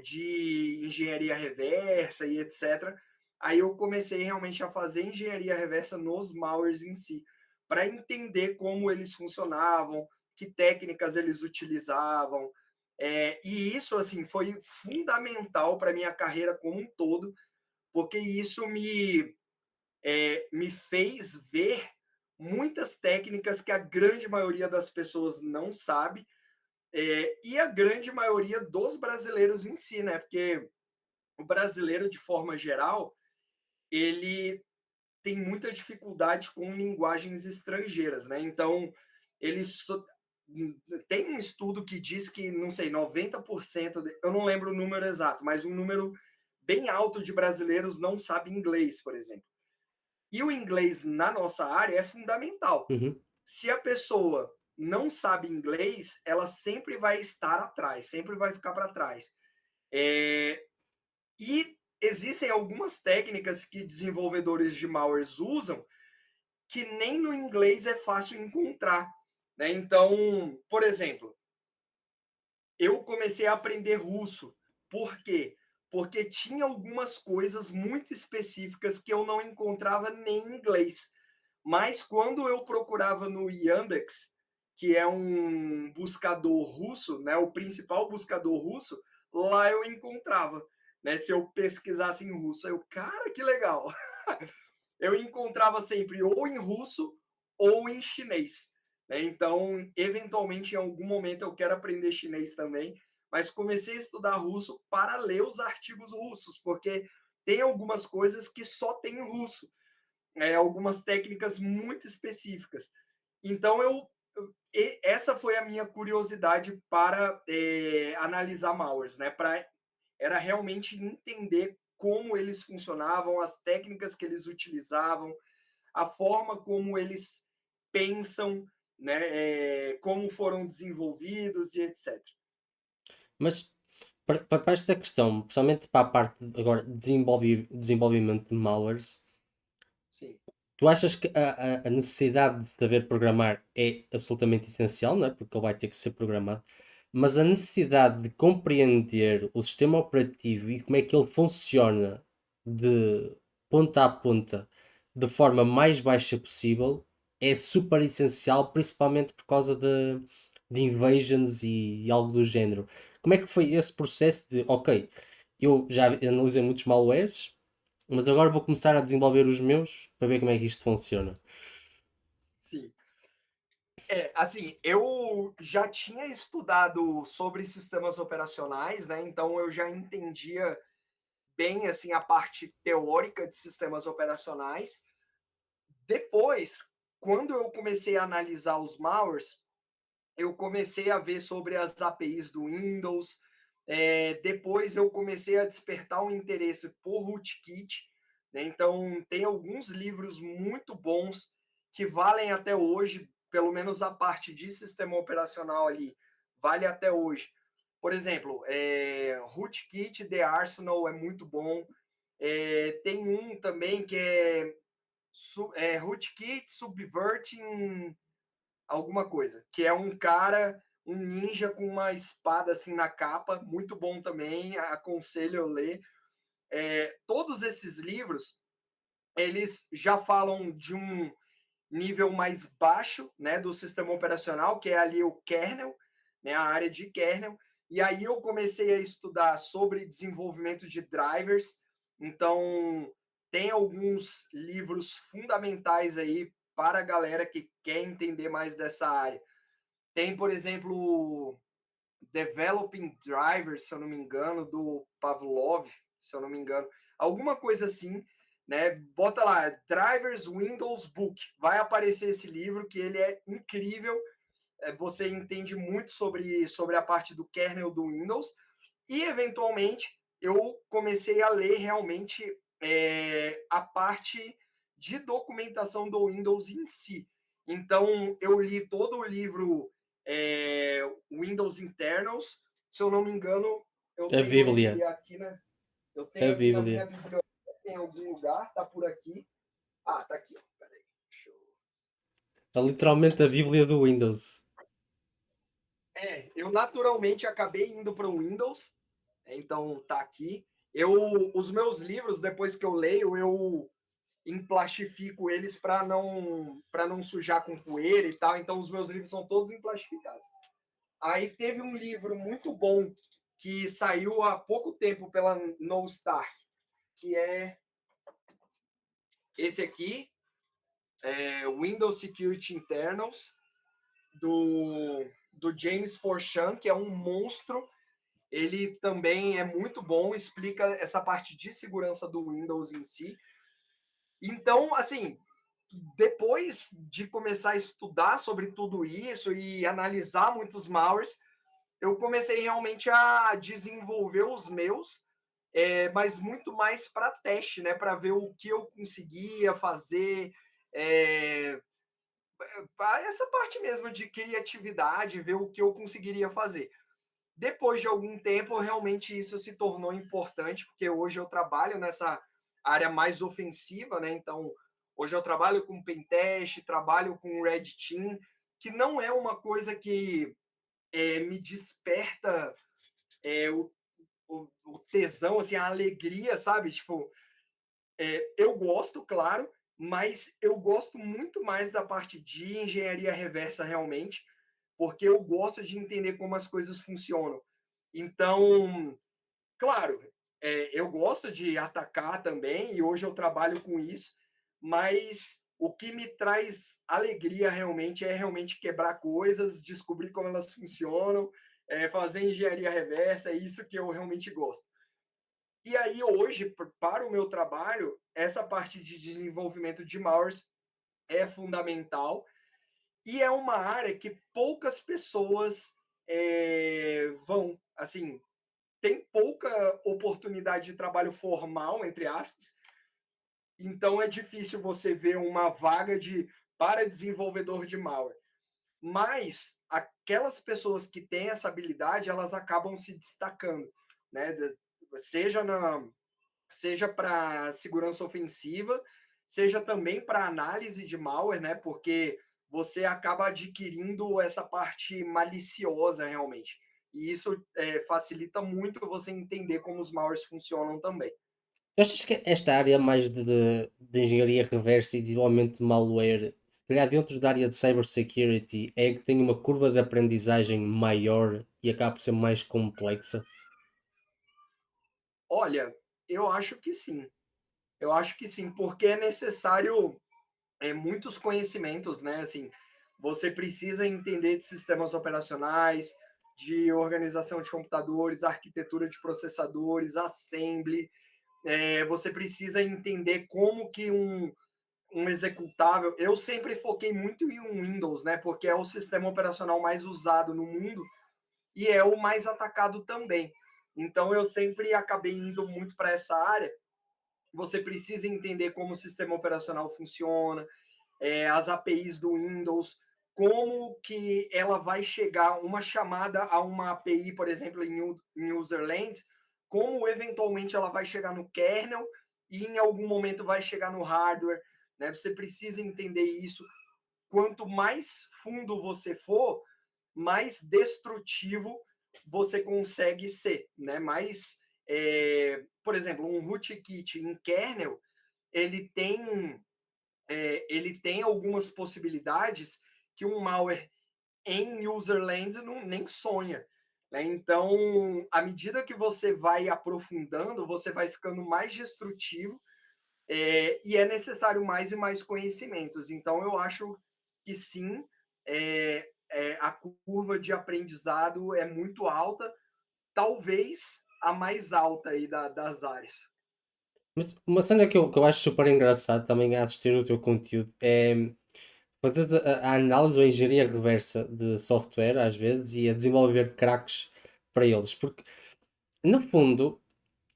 S2: de engenharia reversa e etc., aí eu comecei realmente a fazer engenharia reversa nos malwares em si, para entender como eles funcionavam, que técnicas eles utilizavam. E isso assim foi fundamental para minha carreira como um todo, porque isso me fez ver muitas técnicas que a grande maioria das pessoas não sabe, e a grande maioria dos brasileiros em si, né? Porque o brasileiro, de forma geral, ele tem muita dificuldade com linguagens estrangeiras, né? Então, ele tem um estudo que diz que, não sei, 90%, eu não lembro o número exato, mas um número bem alto de brasileiros não sabe inglês, por exemplo. E o inglês na nossa área é fundamental.
S1: Uhum.
S2: Se a pessoa não sabe inglês, ela sempre vai estar atrás, sempre vai ficar para trás. E existem algumas técnicas que desenvolvedores de malwares usam que nem no inglês é fácil encontrar, né? Então, por exemplo, eu comecei a aprender russo. Por quê? Porque tinha algumas coisas muito específicas que eu não encontrava nem em inglês. Mas quando eu procurava no Yandex, que é um buscador russo, né, o principal buscador russo, lá eu encontrava. Né, se eu pesquisasse em russo, eu, cara, que legal! Eu encontrava sempre ou em russo ou em chinês. né? Então, eventualmente, em algum momento, eu quero aprender chinês também, mas comecei a estudar russo para ler os artigos russos, porque tem algumas coisas que só tem em russo, algumas técnicas muito específicas. Então, essa foi a minha curiosidade para analisar malwares, né? Era realmente entender como eles funcionavam, as técnicas que eles utilizavam, a forma como eles pensam, né? Como foram desenvolvidos e etc.
S1: Mas para esta questão, principalmente para a parte agora de desenvolvimento de malwares,
S2: Sim,
S1: tu achas que a necessidade de saber programar é absolutamente essencial, não é? Porque ele vai ter que ser programado, mas a
S2: sim,
S1: necessidade de compreender o sistema operativo e como é que ele funciona de ponta a ponta de forma mais baixa possível é super essencial, principalmente por causa de invasions e algo do género. Como é que foi esse processo de, ok, eu já analisei muitos malwares, mas agora vou começar a desenvolver os meus para ver como é que isto funciona.
S2: sim. Assim, eu já tinha estudado sobre sistemas operacionais, né? Então eu já entendia bem assim a parte teórica de sistemas operacionais. Depois, quando eu comecei a analisar os malwares, eu comecei a ver sobre as APIs do Windows. Depois eu comecei a despertar um interesse por rootkit, né? Então tem alguns livros muito bons que valem até hoje, pelo menos a parte de sistema operacional ali vale até hoje. Por exemplo, Rootkit The Arsenal é muito bom. Tem um também que é Rootkit Subverting alguma coisa, que é um cara, um ninja com uma espada assim na capa, muito bom também, aconselho eu ler. Todos esses livros, eles já falam de um nível mais baixo, né, do sistema operacional, que é ali o kernel, né, a área de kernel, e aí eu comecei a estudar sobre desenvolvimento de drivers, então tem alguns livros fundamentais aí para a galera que quer entender mais dessa área. Tem, por exemplo, Developing Drivers, se eu não me engano, do Pavlov, se eu não me engano. Alguma coisa assim, né? Bota lá, Drivers Windows Book. Vai aparecer esse livro, que ele é incrível. Você entende muito sobre a parte do kernel do Windows. E, eventualmente, eu comecei a ler realmente a parte de documentação do Windows em si. Então, eu li todo o livro Windows Internals. Se eu não me engano, eu
S1: A
S2: tenho
S1: Bíblia.
S2: ele aqui, né? Eu
S1: A
S2: tenho aqui na
S1: Bíblia.
S2: minha biblioteca, em algum lugar, tá por aqui. Ah, tá aqui, ó. Peraí.
S1: É literalmente a Bíblia do Windows.
S2: Eu naturalmente acabei indo para o Windows, então tá aqui. Os meus livros, depois que eu leio, eu emplastifico eles para não sujar com poeira e tal. Então os meus livros são todos emplastificados. Aí teve um livro muito bom que saiu há pouco tempo pela No Star, que é esse aqui, Windows Security Internals, do James Forchan, que é um monstro. Ele também é muito bom, explica essa parte de segurança do Windows em si. Então, assim, depois de começar a estudar sobre tudo isso e analisar muitos malwares, eu comecei realmente a desenvolver os meus, mas muito mais para teste, né? Para ver o que eu conseguia fazer, essa parte mesmo de criatividade, ver o que eu conseguiria fazer. Depois de algum tempo, realmente isso se tornou importante, porque hoje eu trabalho nessa área mais ofensiva, né? Então, hoje eu trabalho com pentest, trabalho com red team, que não é uma coisa que me desperta o tesão, assim, a alegria, sabe? Tipo, eu gosto, claro, mas eu gosto muito mais da parte de engenharia reversa realmente, porque eu gosto de entender como as coisas funcionam. Então, claro, eu gosto de atacar também, e hoje eu trabalho com isso, mas O que me traz alegria realmente é realmente quebrar coisas, descobrir como elas funcionam, fazer engenharia reversa, é isso que eu realmente gosto. E aí, hoje, para o meu trabalho, essa parte de desenvolvimento de malwares é fundamental e é uma área que poucas pessoas vão, assim, tem pouca oportunidade de trabalho formal, entre aspas, então é difícil você ver uma vaga para desenvolvedor de malware. Mas aquelas pessoas que têm essa habilidade, elas acabam se destacando, né? Seja seja para segurança ofensiva, seja também para análise de malware, né? Porque você acaba adquirindo essa parte maliciosa realmente. E isso facilita muito você entender como os malwares funcionam também.
S1: Tu achas que esta área mais de engenharia reversa e desenvolvimento de malware, se calhar dentro da área de cybersecurity, é que tem uma curva de aprendizagem maior e acaba por ser mais complexa?
S2: Olha, eu acho que sim. Eu acho que sim, porque é necessário muitos conhecimentos, né? Assim, você precisa entender de sistemas operacionais, de organização de computadores, arquitetura de processadores, assembly. Você precisa entender como que um executável. Eu sempre foquei muito em um Windows, né? Porque é o sistema operacional mais usado no mundo e é o mais atacado também. Então eu sempre acabei indo muito para essa área. Você precisa entender como o sistema operacional funciona, as APIs do Windows, como que ela vai chegar, uma chamada a uma API, por exemplo, em userland, como eventualmente ela vai chegar no kernel e em algum momento vai chegar no hardware, né? Você precisa entender isso. Quanto mais fundo você for, mais destrutivo você consegue ser, né? Mais, por exemplo, um rootkit em kernel, ele tem ele tem algumas possibilidades que um malware em userland não, nem sonha. Né? Então, à medida que você vai aprofundando, você vai ficando mais destrutivo e é necessário mais e mais conhecimentos. Então, eu acho que sim, a curva de aprendizado é muito alta, talvez a mais alta aí das áreas.
S1: Mas uma cena que eu acho super engraçado também a assistir o teu conteúdo é fazer a análise ou a engenharia reversa de software, às vezes, e a desenvolver cracks para eles. Porque, no fundo,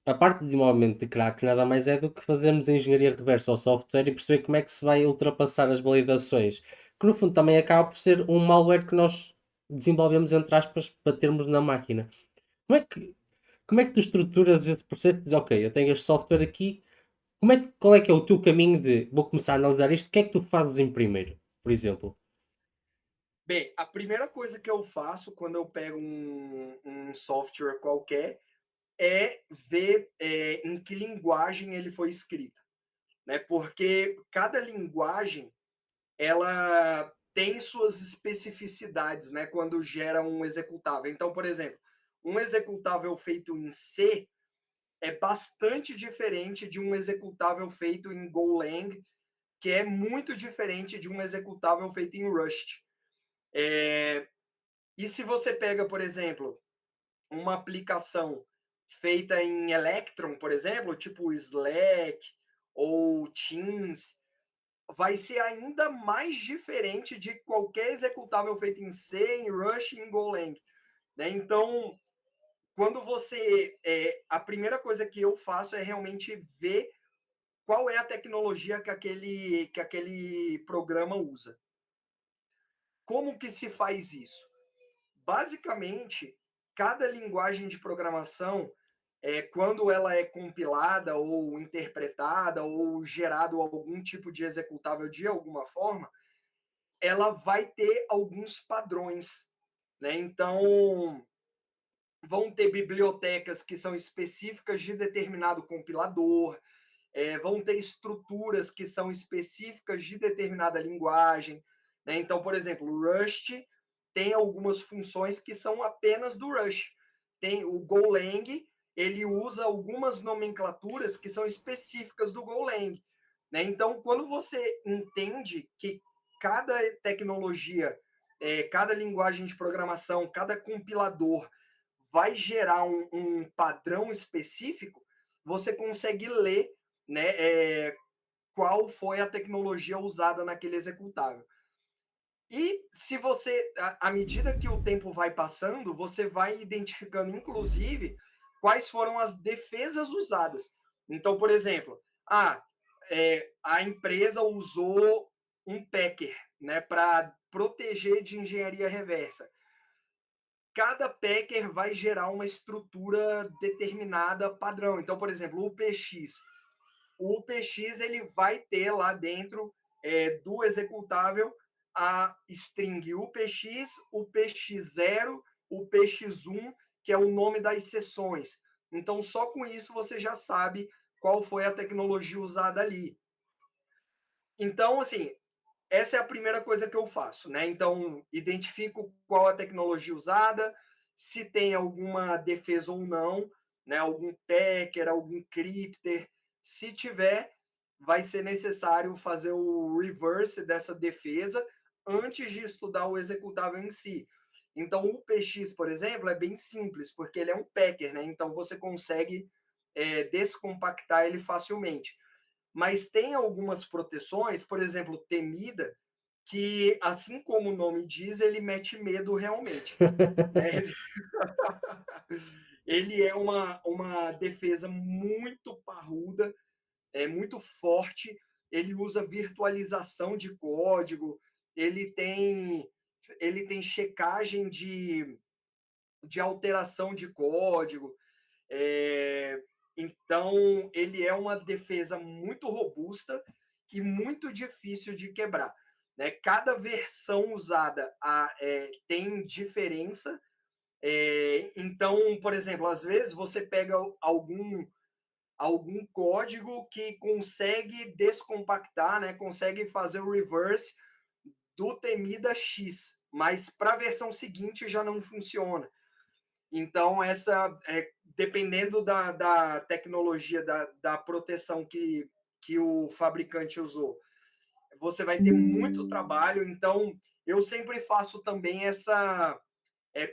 S1: a parte de desenvolvimento de crack nada mais é do que fazermos a engenharia reversa ao software e perceber como é que se vai ultrapassar as validações. Que, no fundo, também acaba por ser um malware que nós desenvolvemos, entre aspas, para termos na máquina. Como é que, como é que tu estruturas esse processo de dizer, ok, eu tenho este software aqui, qual é que é o teu caminho de vou começar a analisar isto? O que é que tu fazes em primeiro, por exemplo?
S2: Bem, a primeira coisa que eu faço quando eu pego um software qualquer é ver em que linguagem ele foi escrito, né? Porque cada linguagem ela tem suas especificidades, né? Quando gera um executável. Então, por exemplo, um executável feito em C é bastante diferente de um executável feito em Golang, que é muito diferente de um executável feito em Rust. E se você pega, por exemplo, uma aplicação feita em Electron, por exemplo, tipo Slack ou Teams, vai ser ainda mais diferente de qualquer executável feito em C, em Rush e em Golang. Né? Então, quando você. A primeira coisa que eu faço é realmente ver qual é a tecnologia que aquele programa usa. Como que se faz isso? Basicamente, cada linguagem de programação, quando ela é compilada ou interpretada ou gerado algum tipo de executável de alguma forma, ela vai ter alguns padrões. Né? Então, vão ter bibliotecas que são específicas de determinado compilador, vão ter estruturas que são específicas de determinada linguagem. Né? Então, por exemplo, o Rust tem algumas funções que são apenas do Rust. Tem o Golang, ele usa algumas nomenclaturas que são específicas do Golang. né? Então, quando você entende que cada tecnologia, cada linguagem de programação, cada compilador vai gerar um padrão específico, você consegue ler, né, qual foi a tecnologia usada naquele executável. E se você, à medida que o tempo vai passando, você vai identificando, inclusive, quais foram as defesas usadas. Então, por exemplo, a empresa usou um packer, né, para proteger de engenharia reversa. Cada packer vai gerar uma estrutura determinada padrão. Então, por exemplo, o UPX ele vai ter lá dentro do executável a string UPX, UPX0, UPX1, que é o nome das seções. Então, só com isso você já sabe qual foi a tecnologia usada ali. Então, assim, essa é a primeira coisa que eu faço, né? Então, identifico qual a tecnologia usada, se tem alguma defesa ou não, né? Algum packer, algum crypter. Se tiver, vai ser necessário fazer o reverse dessa defesa antes de estudar o executável em si. Então, o PX, por exemplo, é bem simples, porque ele é um packer, né? Então, você consegue descompactar ele facilmente. Mas tem algumas proteções, por exemplo, temida, que, assim como o nome diz, ele mete medo realmente. Né? Ele é uma defesa muito parruda, muito forte. Ele usa virtualização de código, ele tem checagem de alteração de código. Então, ele é uma defesa muito robusta e muito difícil de quebrar. Né? Cada versão usada tem diferença. Então, por exemplo, às vezes você pega algum código que consegue descompactar, né? Consegue fazer o reverse do temida X, mas para a versão seguinte já não funciona. Então, dependendo da tecnologia, da proteção que o fabricante usou, você vai ter muito trabalho. Então, eu sempre faço também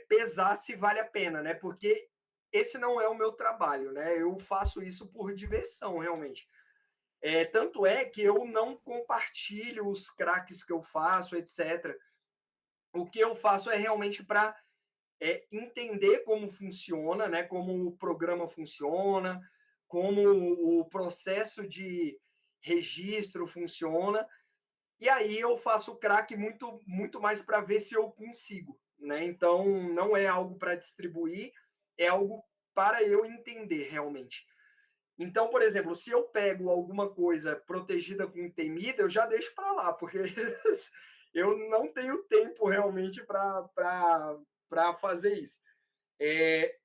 S2: pesar se vale a pena, né? Porque esse não é o meu trabalho, né? Eu faço isso por diversão, realmente. Tanto é que eu não compartilho os craques que eu faço, etc. O que eu faço é realmente para entender como funciona, né? Como o programa funciona, como o processo de registro funciona. E aí eu faço o crack muito, muito mais para ver se eu consigo. Né? Então, não é algo para distribuir, é algo para eu entender realmente. Então, por exemplo, se eu pego alguma coisa protegida com temida, eu já deixo para lá, porque eu não tenho tempo realmente para fazer isso.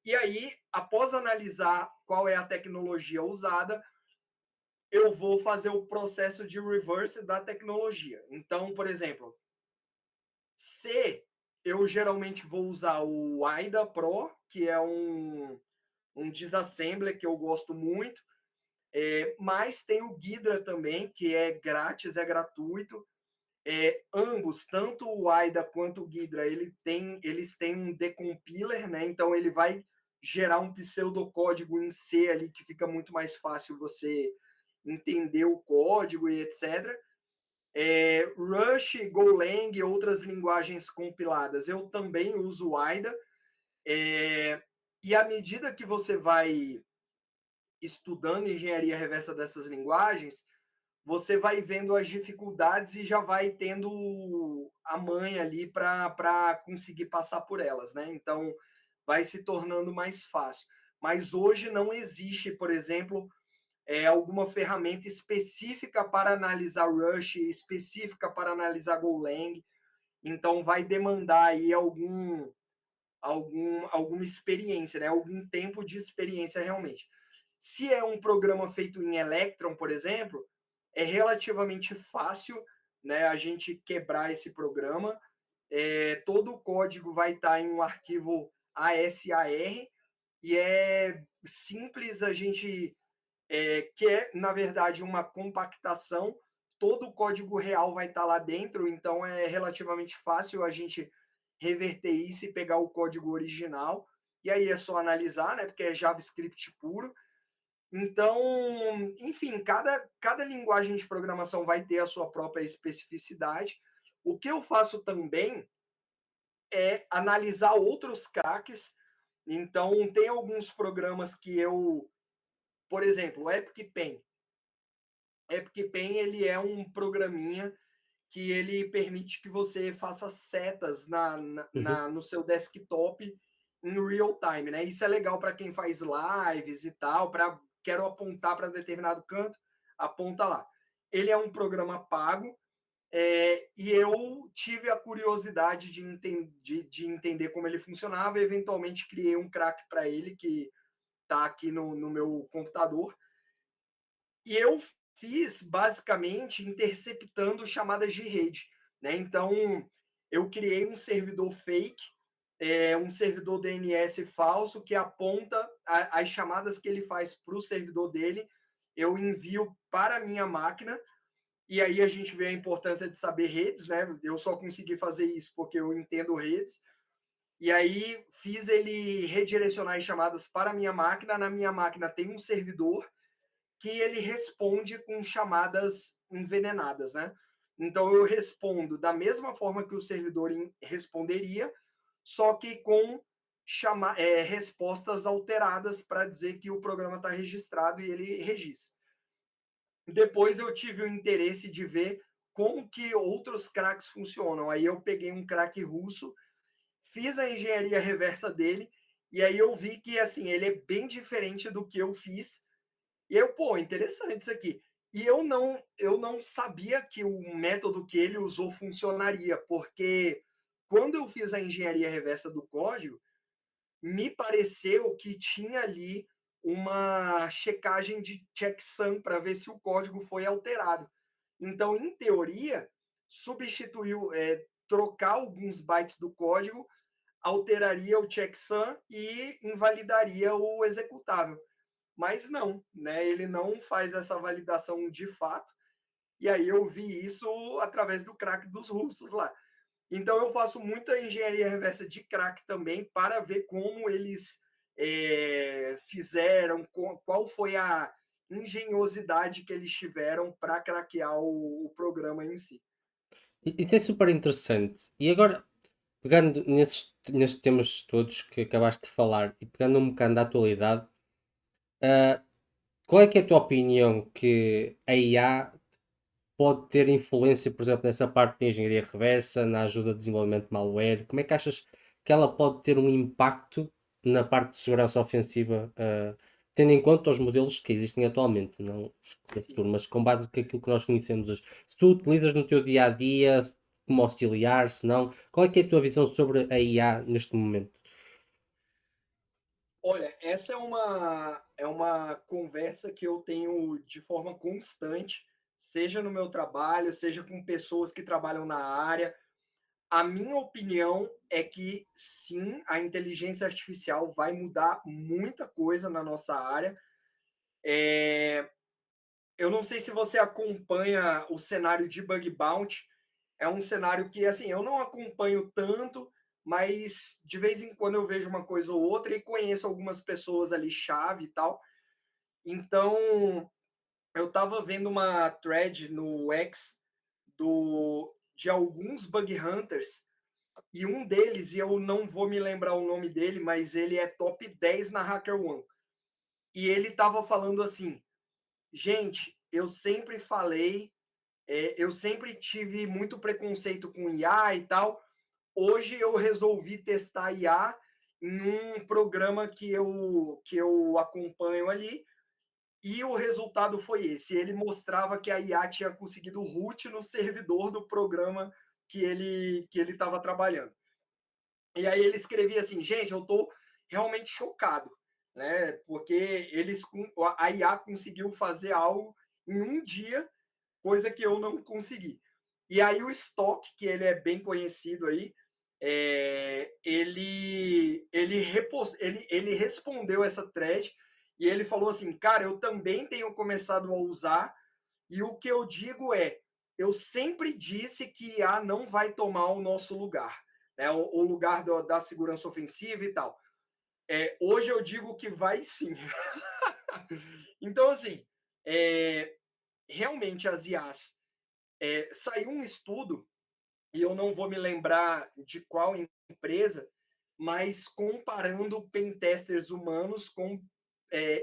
S2: E aí, após analisar qual é a tecnologia usada, eu vou fazer o processo de reverse da tecnologia. Então, por exemplo, se eu geralmente vou usar o AIDA Pro, que é um disassembler que eu gosto muito, mas tem o Ghidra também, que é grátis, é gratuito. Ambos, tanto o AIDA quanto o Ghidra, eles têm um decompiler, né? Então ele vai gerar um pseudocódigo em C ali que fica muito mais fácil você entender o código e etc. Rush, Golang e outras linguagens compiladas, eu também uso o AIDA. E à medida que você vai estudando engenharia reversa dessas linguagens, você vai vendo as dificuldades e já vai tendo a manha ali para conseguir passar por elas, né? Então, vai se tornando mais fácil. Mas hoje não existe, por exemplo, alguma ferramenta específica para analisar Rush, específica para analisar Golang. Então, vai demandar aí alguma experiência, né? Algum tempo de experiência realmente. Se é um programa feito em Electron, por exemplo, é relativamente fácil, né, a gente quebrar esse programa. Todo o código vai estar em um arquivo ASAR e é simples a gente que é, na verdade, uma compactação. Todo o código real vai estar lá dentro, então é relativamente fácil a gente reverter isso e pegar o código original. E aí é só analisar, né? Porque é JavaScript puro. Então, enfim, cada linguagem de programação vai ter a sua própria especificidade. O que eu faço também é analisar outros craques. Então, tem alguns programas que eu, por exemplo, o Epic Pen. Epic Pen ele é um programinha que ele permite que você faça setas
S1: Uhum.
S2: no seu desktop em real time, né? Isso é legal para quem faz lives e tal, para quero apontar para determinado canto, aponta lá. Ele é um programa pago, e eu tive a curiosidade de entender como ele funcionava e eventualmente criei um crack para ele que está aqui no meu computador. E eu fiz basicamente interceptando chamadas de rede, né? Então eu criei um servidor fake, um servidor DNS falso que aponta as chamadas que ele faz para o servidor dele, eu envio para a minha máquina. E aí a gente vê a importância de saber redes, né? Eu só consegui fazer isso porque eu entendo redes. E aí fiz ele redirecionar as chamadas para a minha máquina. Na minha máquina tem um servidor que ele responde com chamadas envenenadas, né? Então eu respondo da mesma forma que o servidor responderia, só que com respostas alteradas para dizer que o programa está registrado e ele registra. Depois eu tive o interesse de ver como que outros cracks funcionam. Aí eu peguei um crack russo, fiz a engenharia reversa dele, e aí eu vi que assim, ele é bem diferente do que eu fiz. E eu, pô, interessante isso aqui. E eu não sabia que o método que ele usou funcionaria, porque quando eu fiz a engenharia reversa do código, me pareceu que tinha ali uma checagem de checksum para ver se o código foi alterado. Então, em teoria, trocar alguns bytes do código alteraria o checksum e invalidaria o executável. Mas não, né? Ele não faz essa validação de fato. E aí eu vi isso através do crack dos russos lá. Então eu faço muita engenharia reversa de crack também para ver como eles fizeram, qual foi a engenhosidade que eles tiveram para craquear o programa em si.
S1: Isso é super interessante. E agora, pegando nesses temas todos que acabaste de falar e pegando um bocado da atualidade, ah, qual é que é a tua opinião que a IA pode ter influência, por exemplo, nessa parte de engenharia reversa, na ajuda de desenvolvimento de malware? Como é que achas que ela pode ter um impacto na parte de segurança ofensiva, tendo em conta os modelos que existem atualmente, não os do
S2: Sim.
S1: futuro, mas com base naquilo que nós conhecemos hoje? Se tu utilizas no teu dia a dia, como auxiliar, se não, qual é que é a tua visão sobre a IA neste momento?
S2: Olha, essa é uma conversa que eu tenho de forma constante, seja no meu trabalho, seja com pessoas que trabalham na área. A minha opinião é que sim, a inteligência artificial vai mudar muita coisa na nossa área. É, eu não sei se você acompanha o cenário de bug bounty. É um cenário que, assim, eu não acompanho tanto, mas de vez em quando eu vejo uma coisa ou outra e conheço algumas pessoas ali chave e tal. Então, eu estava vendo uma thread no X de alguns bug hunters e um deles, e eu não vou me lembrar o nome dele, mas ele é top 10 na HackerOne. E ele estava falando assim: gente, eu sempre tive muito preconceito com IA e tal. Hoje eu resolvi testar IA em um programa que eu acompanho ali, e o resultado foi esse. Ele mostrava que a IA tinha conseguido root no servidor do programa que ele estava trabalhando. E aí ele escrevia assim, gente, eu estou realmente chocado, né? Porque a IA conseguiu fazer algo em um dia, coisa que eu não consegui. E aí o Stock, que ele é bem conhecido aí, ele respondeu essa thread E ele falou assim, cara, eu também tenho começado a usar, e o que eu digo é, eu sempre disse que IA não vai tomar o nosso lugar, né? O lugar da segurança ofensiva e tal. Hoje eu digo que vai sim. Então, assim, é, realmente as IAs, saiu um estudo, e eu não vou me lembrar de qual empresa, mas comparando pentesters humanos com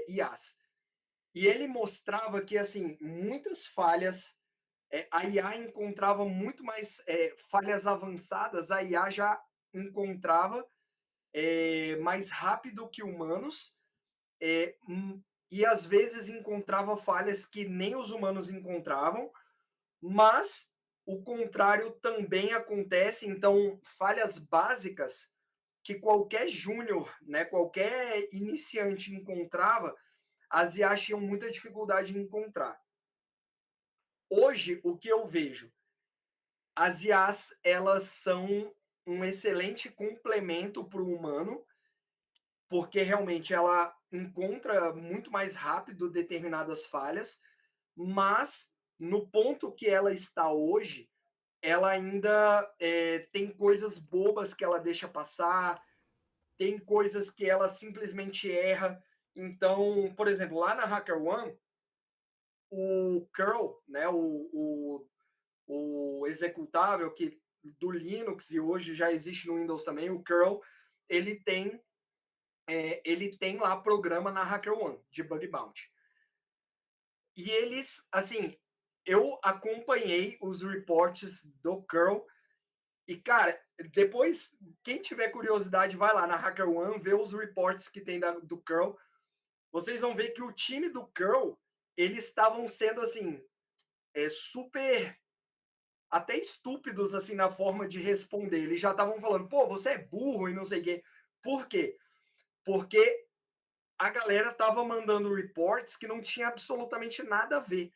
S2: IAs. E ele mostrava que, assim, muitas falhas, a IA encontrava muito mais falhas avançadas, a IA já encontrava mais rápido que humanos, e às vezes encontrava falhas que nem os humanos encontravam, mas o contrário também acontece, então falhas básicas que qualquer júnior, né, qualquer iniciante encontrava, as IAs tinham muita dificuldade em encontrar. Hoje, o que eu vejo? As IAs, elas são um excelente complemento para o humano, porque realmente ela encontra muito mais rápido determinadas falhas, mas no ponto que ela está hoje, ela ainda tem coisas bobas que ela deixa passar, tem coisas que ela simplesmente erra. Então, por exemplo, lá na HackerOne, o curl, né, o executável que do Linux e hoje já existe no Windows também, o curl, ele tem ele tem lá programa na HackerOne de bug bounty. E eles, assim, eu acompanhei os reports do curl e, cara, depois, quem tiver curiosidade, vai lá na HackerOne, vê os reports que tem do curl. Vocês vão ver que o time do curl, eles estavam sendo, assim, super até estúpidos assim na forma de responder. Eles já estavam falando, pô, você é burro e não sei o quê. Por quê? Porque a galera tava mandando reports que não tinha absolutamente nada a ver.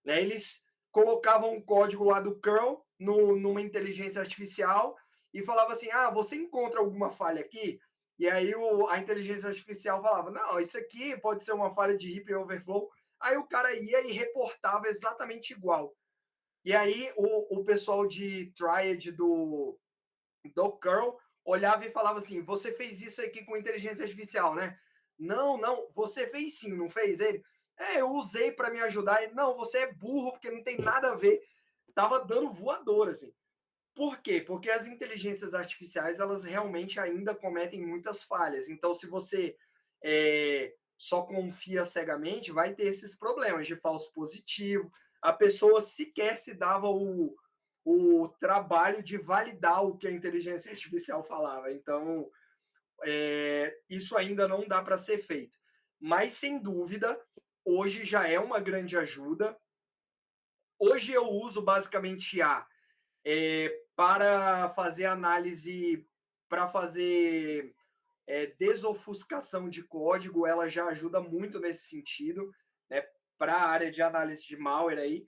S2: Né? Eles colocavam o código lá do curl numa inteligência artificial e falava assim, ah, você encontra alguma falha aqui? E aí a inteligência artificial falava, não, isso aqui pode ser uma falha de heap overflow. Aí o cara ia e reportava exatamente igual. E aí o pessoal de Triad do curl olhava e falava assim, você fez isso aqui com inteligência artificial, né? Não, não, você fez sim, não fez? Ele, eu usei para me ajudar. Ele, não, você é burro, porque não tem nada a ver. Tava dando voador, assim. Por quê? Porque as inteligências artificiais, elas realmente ainda cometem muitas falhas. Então, se você só confia cegamente, vai ter esses problemas de falso positivo. A pessoa sequer se dava o trabalho de validar o que a inteligência artificial falava. Então, isso ainda não dá para ser feito. Mas, sem dúvida, hoje já é uma grande ajuda. Hoje eu uso basicamente IA para fazer análise, para fazer desofuscação de código, ela já ajuda muito nesse sentido, né? Para a área de análise de malware aí.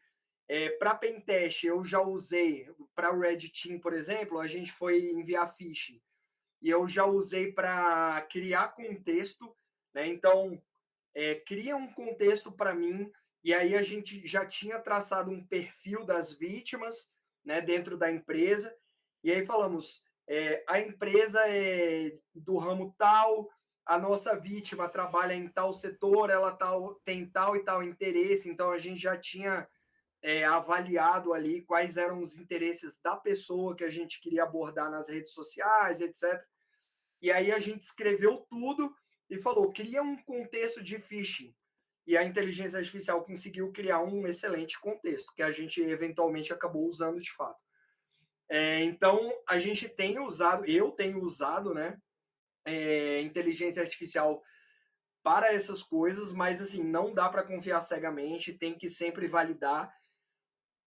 S2: Para pentest, eu já usei, para o Red Team, por exemplo, a gente foi enviar phishing, e eu já usei para criar contexto, né? Então, cria um contexto para mim, e aí a gente já tinha traçado um perfil das vítimas, né, dentro da empresa, e aí falamos, a empresa é do ramo tal, a nossa vítima trabalha em tal setor, ela tem tal e tal interesse, então a gente já tinha avaliado ali quais eram os interesses da pessoa que a gente queria abordar nas redes sociais, etc. E aí a gente escreveu tudo e falou, cria um contexto de phishing. E a inteligência artificial conseguiu criar um excelente contexto, que a gente eventualmente acabou usando de fato. Então, a gente tem usado, eu tenho usado, né, inteligência artificial para essas coisas, mas assim, não dá para confiar cegamente, tem que sempre validar.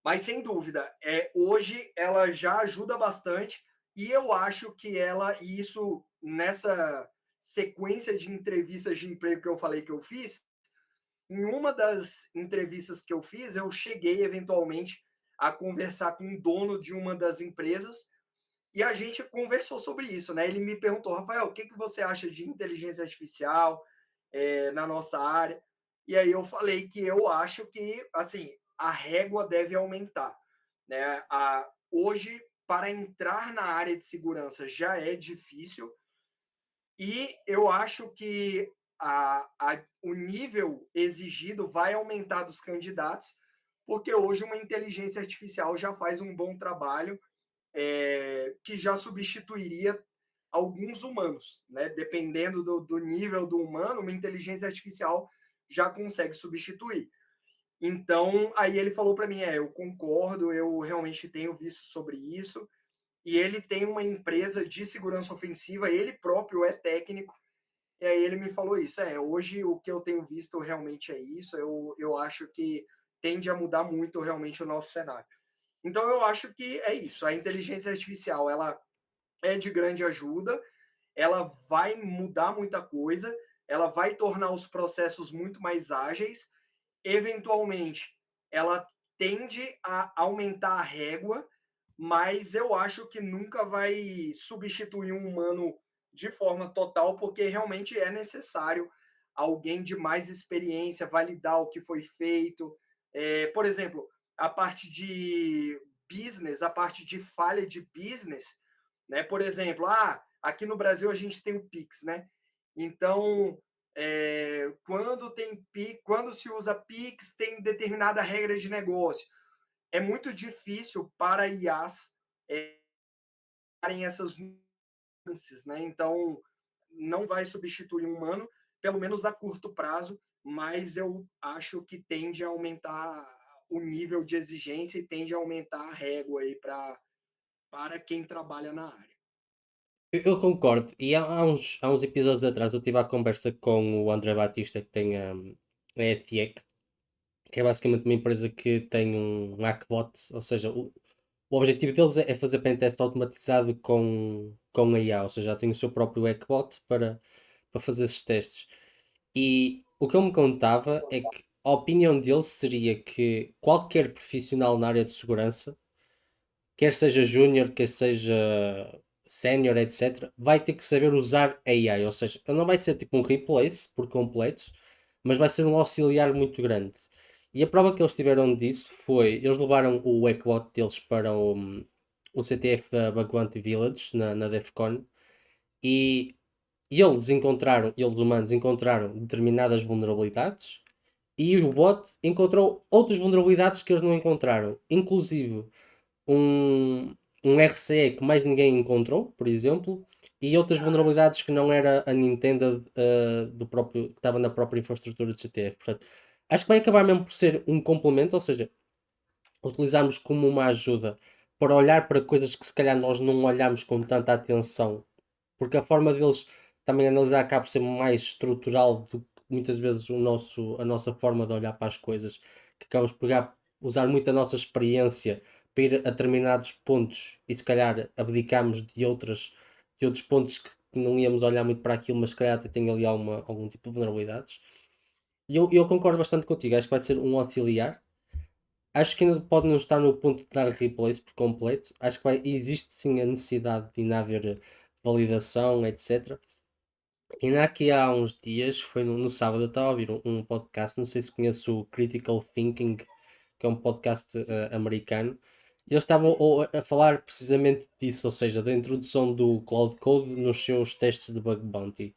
S2: Mas sem dúvida, hoje ela já ajuda bastante e eu acho que ela, e isso nessa sequência de entrevistas de emprego que eu falei que eu fiz, em uma das entrevistas que eu fiz, eu cheguei eventualmente a conversar com o dono de uma das empresas e a gente conversou sobre isso, né? Ele me perguntou, Rafael, o que você acha de inteligência artificial? na nossa área. E aí eu falei que eu acho que, assim, a régua deve aumentar, né? Hoje, para entrar na área de segurança já é difícil, e eu acho que o nível exigido vai aumentar dos candidatos, porque hoje uma inteligência artificial já faz um bom trabalho, que já substituiria alguns humanos, né? Dependendo do nível do humano, uma inteligência artificial já consegue substituir. Então, aí ele falou para mim, eu concordo, eu realmente tenho visto sobre isso, e ele tem uma empresa de segurança ofensiva, ele próprio é técnico, e aí ele me falou isso, hoje o que eu tenho visto realmente é isso, eu acho que tende a mudar muito realmente o nosso cenário. Então eu acho que é isso, a inteligência artificial, ela é de grande ajuda, ela vai mudar muita coisa, ela vai tornar os processos muito mais ágeis, eventualmente ela tende a aumentar a régua, mas eu acho que nunca vai substituir um humano de forma total, porque realmente é necessário alguém de mais experiência validar o que foi feito. Por exemplo, a parte de business, a parte de falha de business, né? Por exemplo, aqui no Brasil a gente tem o Pix, né? Então, quando se usa Pix, tem determinada regra de negócio. É muito difícil para IAs darem essas nuances, né? Então, não vai substituir um humano, pelo menos a curto prazo, mas eu acho que tende a aumentar o nível de exigência e tende a aumentar a régua aí para quem trabalha na área.
S1: Eu concordo. E há uns episódios atrás eu tive a conversa com o André Batista, que tem a FIEC, que é basicamente uma empresa que tem um hackbot, ou seja, o objetivo deles é fazer pentest automatizado com a IA, ou seja, já tem o seu próprio hackbot para fazer esses testes. E o que ele me contava é que a opinião dele seria que qualquer profissional na área de segurança, quer seja júnior, quer seja sénior, etc., vai ter que saber usar AI, ou seja, ele não vai ser tipo um replace por completo, mas vai ser um auxiliar muito grande. E a prova que eles tiveram disso foi, eles levaram o Equibot deles para o CTF da Bhagwanti Village, na DEFCON, e eles humanos encontraram determinadas vulnerabilidades, e o bot encontrou outras vulnerabilidades que eles não encontraram, inclusive um, um RCE que mais ninguém encontrou, por exemplo, e outras
S2: Cara,
S1: vulnerabilidades que não era a Nintendo do próprio, que estava na própria infraestrutura do CTF. Portanto, acho que vai acabar mesmo por ser um complemento, ou seja, utilizarmos como uma ajuda para olhar para coisas que se calhar nós não olhamos com tanta atenção, porque a forma deles também analisar acaba por ser mais estrutural do que muitas vezes a nossa forma de olhar para as coisas, que acabamos por usar muito a nossa experiência para ir a determinados pontos e se calhar abdicamos de outros pontos que não íamos olhar muito para aquilo, mas se calhar até tem ali algum tipo de vulnerabilidades. E eu concordo bastante contigo, acho que vai ser um auxiliar. Acho que ainda pode não estar no ponto de dar replace por completo. Acho que existe sim a necessidade de ainda haver validação, etc. Ainda aqui há uns dias, foi no sábado, eu estava a ouvir um podcast, não sei se conheço o Critical Thinking, que é um podcast
S2: sim,
S1: americano, e eles estavam
S2: sim.
S1: a falar precisamente disso, ou seja, da introdução do Cloud Code nos seus testes de bug bounty.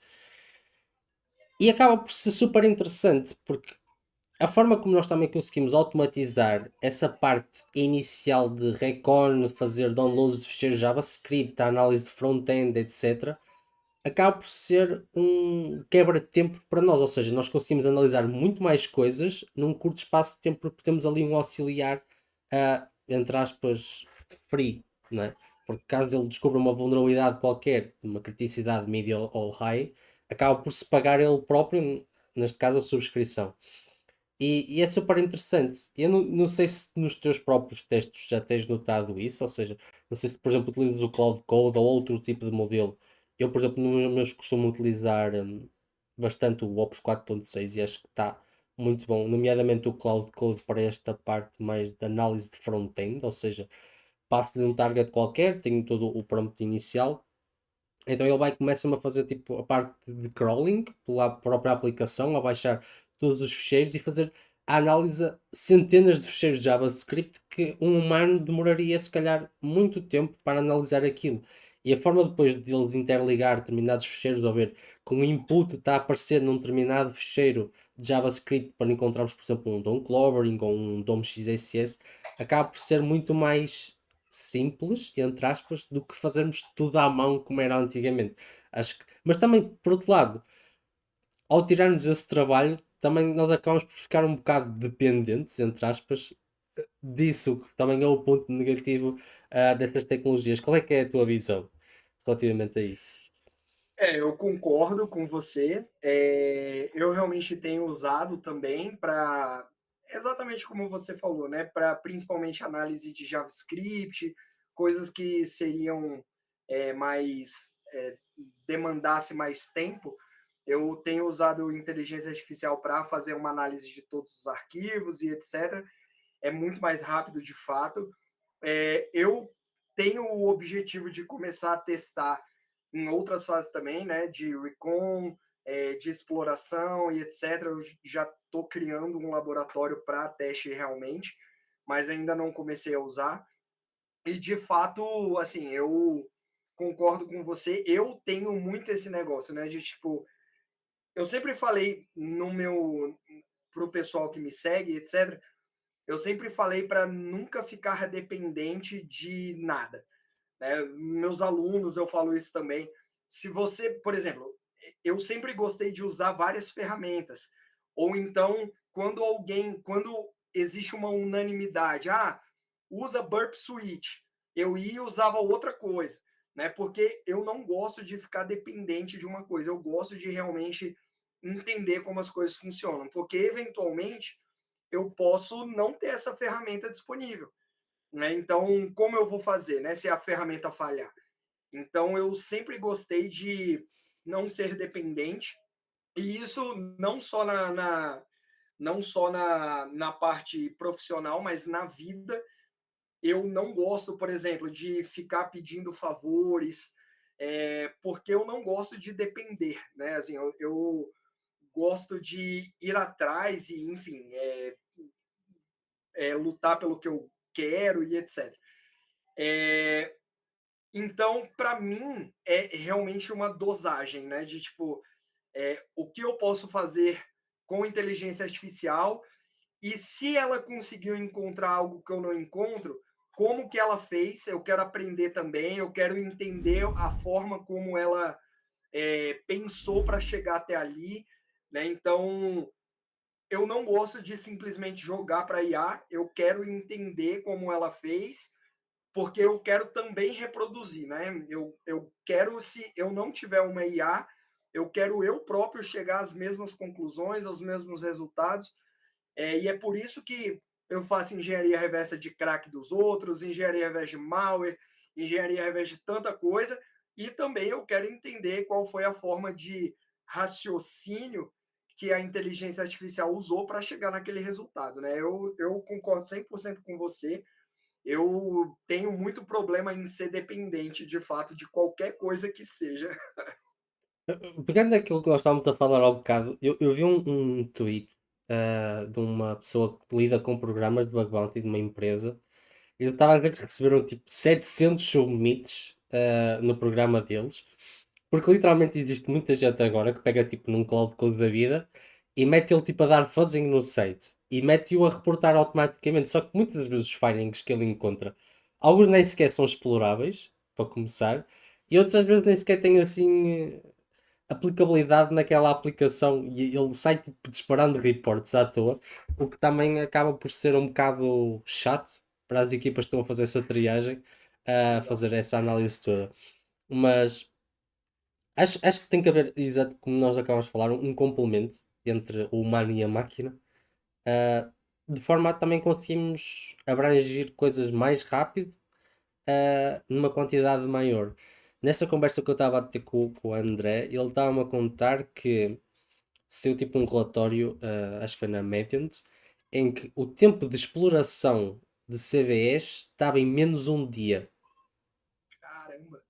S1: E acaba por ser super interessante, porque a forma como nós também conseguimos automatizar essa parte inicial de recon, fazer downloads de ficheiros JavaScript, a análise de front-end, etc., acaba por ser um quebra-tempo para nós, ou seja, nós conseguimos analisar muito mais coisas num curto espaço de tempo porque temos ali um auxiliar, entre aspas, free, não é? Porque caso ele descubra uma vulnerabilidade qualquer, de uma criticidade média ou high, acaba por se pagar ele próprio, neste caso a subscrição. E é super interessante. Eu não sei se nos teus próprios testes já tens notado isso, ou seja, não sei se, por exemplo, utilizas o Cloud Code ou outro tipo de modelo. Eu, por exemplo, nos meus costumo utilizar bastante o Opus 4.6 e acho que está muito bom, nomeadamente o Cloud Code para esta parte mais de análise de front-end, ou seja, passo-lhe um target qualquer, tenho todo o prompt inicial Então ele vai começa-me a fazer tipo a parte de crawling pela própria aplicação, a baixar todos os ficheiros e fazer a análise a centenas de ficheiros de JavaScript que um humano demoraria se calhar muito tempo para analisar aquilo. E a forma depois de eles interligar determinados ficheiros, ou ver que um input está a aparecer num determinado ficheiro de JavaScript para encontrarmos, por exemplo, um DOM clobbering ou um DOM XSS, acaba por ser muito mais simples, entre aspas, do que fazermos tudo à mão como era antigamente. Acho que... Mas também, por outro lado, ao tirarmos esse trabalho, também nós acabamos por ficar um bocado dependentes, entre aspas, disso, que também é o ponto negativo dessas tecnologias. Qual é que é a tua visão relativamente a isso?
S2: Eu concordo com você. Eu realmente tenho usado também para, exatamente como você falou, né? Para principalmente análise de JavaScript, coisas que seriam mais demandasse mais tempo. Eu tenho usado inteligência artificial para fazer uma análise de todos os arquivos e etc. É muito mais rápido de fato. Eu tenho o objetivo de começar a testar em outras fases também, né, de recon, de exploração e etc. Eu já estou criando um laboratório para teste realmente, mas ainda não comecei a usar. E de fato, assim, eu concordo com você. Eu tenho muito esse negócio, né, de tipo, eu sempre falei no meu pro pessoal que me segue, etc. Eu sempre falei para nunca ficar dependente de nada, né? Meus alunos, eu falo isso também. Se você, por exemplo, eu sempre gostei de usar várias ferramentas. Ou então, quando existe uma unanimidade, usa Burp Suite, eu ia e usava outra coisa, né? Porque eu não gosto de ficar dependente de uma coisa, eu gosto de realmente entender como as coisas funcionam, porque eventualmente eu posso não ter essa ferramenta disponível, né? Então, como eu vou fazer, né, se a ferramenta falhar? Então, eu sempre gostei de não ser dependente, e isso não só na parte profissional, mas na vida. Eu não gosto, por exemplo, de ficar pedindo favores, porque eu não gosto de depender, né? Assim, eu gosto de ir atrás e, enfim, lutar pelo que eu quero e etc. É, então, para mim, é realmente uma dosagem, né? De tipo, o que eu posso fazer com inteligência artificial e se ela conseguiu encontrar algo que eu não encontro, como que ela fez? Eu quero aprender também, eu quero entender a forma como ela pensou para chegar até ali, né? Então, eu não gosto de simplesmente jogar para IA, eu quero entender como ela fez, porque eu quero também reproduzir, né? Eu quero, se eu não tiver uma IA, eu quero eu próprio chegar às mesmas conclusões, aos mesmos resultados, e é por isso que eu faço engenharia reversa de crack dos outros, engenharia reversa de malware, engenharia reversa de tanta coisa, e também eu quero entender qual foi a forma de raciocínio que a inteligência artificial usou para chegar naquele resultado. Né? Eu concordo 100% com você. Eu tenho muito problema em ser dependente, de fato, de qualquer coisa que seja.
S1: Pegando naquilo que nós estávamos a falar há um bocado, eu vi um tweet de uma pessoa que lida com programas de bug bounty de uma empresa. Ele estava a dizer que receberam tipo 700 submits no programa deles, porque literalmente existe muita gente agora que pega tipo num cloud code da vida e mete ele tipo a dar fuzzing no site e mete-o a reportar automaticamente. Só que muitas vezes os findings que ele encontra, alguns nem sequer são exploráveis, para começar, e outras vezes nem sequer têm assim aplicabilidade naquela aplicação e ele sai tipo disparando reports à toa, o que também acaba por ser um bocado chato para as equipas que estão a fazer essa triagem, a fazer essa análise toda. Mas acho que tem que haver, exato como nós acabamos de falar, um complemento entre o humano e a máquina, ah, de forma a também conseguirmos abranger coisas mais rápido, numa quantidade maior. Nessa conversa que eu estava a ter com o André, ele estava-me a contar que saiu tipo um relatório, acho que foi na Mediant, em que o tempo de exploração de CVEs estava em menos um dia.
S2: Caramba!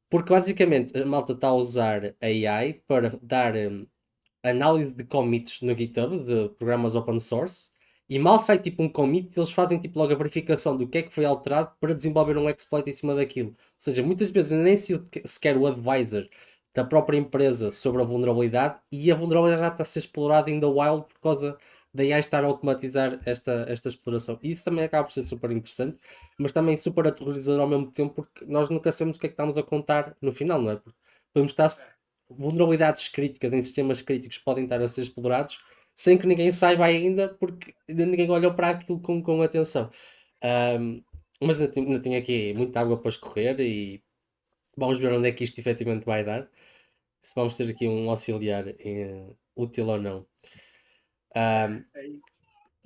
S1: Porque basicamente a malta está a usar AI para dar análise de commits no GitHub de programas open source e mal sai tipo um commit, eles fazem tipo logo a verificação do que é que foi alterado para desenvolver um exploit em cima daquilo. Ou seja, muitas vezes nem sequer o advisor da própria empresa sobre a vulnerabilidade e a vulnerabilidade já está a ser explorada in the wild por causa da AI estar a automatizar esta exploração. E isso também acaba por ser super interessante, mas também super aterrorizador ao mesmo tempo porque nós nunca sabemos o que é que estamos a contar no final, não é? Porque podemos estar vulnerabilidades críticas em sistemas críticos podem estar a ser explorados sem que ninguém saiba ainda, porque ainda ninguém olhou para aquilo com atenção. Um, mas ainda tenho aqui muita água para escorrer e vamos ver onde é que isto efetivamente vai dar. Se vamos ter aqui um auxiliar útil ou não. Um,
S2: É isso.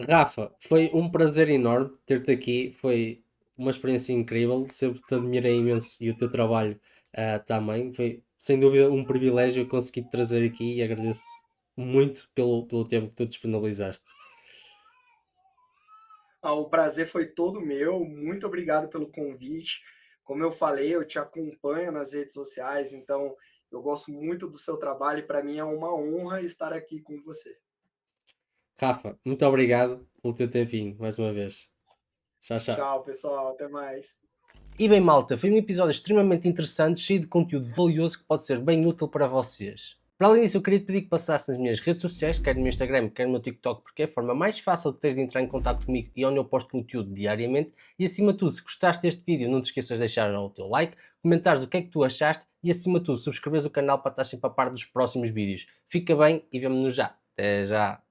S1: Rafa, foi um prazer enorme ter-te aqui. Foi uma experiência incrível. Sempre te admirei imenso e o teu trabalho também. Foi sem dúvida um privilégio conseguir te trazer aqui e agradeço muito pelo tempo que tu disponibilizaste.
S2: O prazer foi todo meu. Muito obrigado pelo convite. Como eu falei, eu te acompanho nas redes sociais, então eu gosto muito do seu trabalho e para mim é uma honra estar aqui com você.
S1: Rafa, muito obrigado pelo teu tempinho mais uma vez. Tchau, tchau.
S2: Tchau, pessoal. Até mais.
S1: E bem, malta, foi um episódio extremamente interessante, cheio de conteúdo valioso que pode ser bem útil para vocês. Para além disso, eu queria te pedir que passasse nas minhas redes sociais, quer no meu Instagram, quer no meu TikTok, porque é a forma mais fácil que tens de entrar em contato comigo e onde eu posto conteúdo diariamente. E acima de tudo, se gostaste deste vídeo, não te esqueças de deixar o teu like, comentares o que é que tu achaste e acima de tudo, subscreveres o canal para estar sempre a par dos próximos vídeos. Fica bem e vemo-nos já. Até já!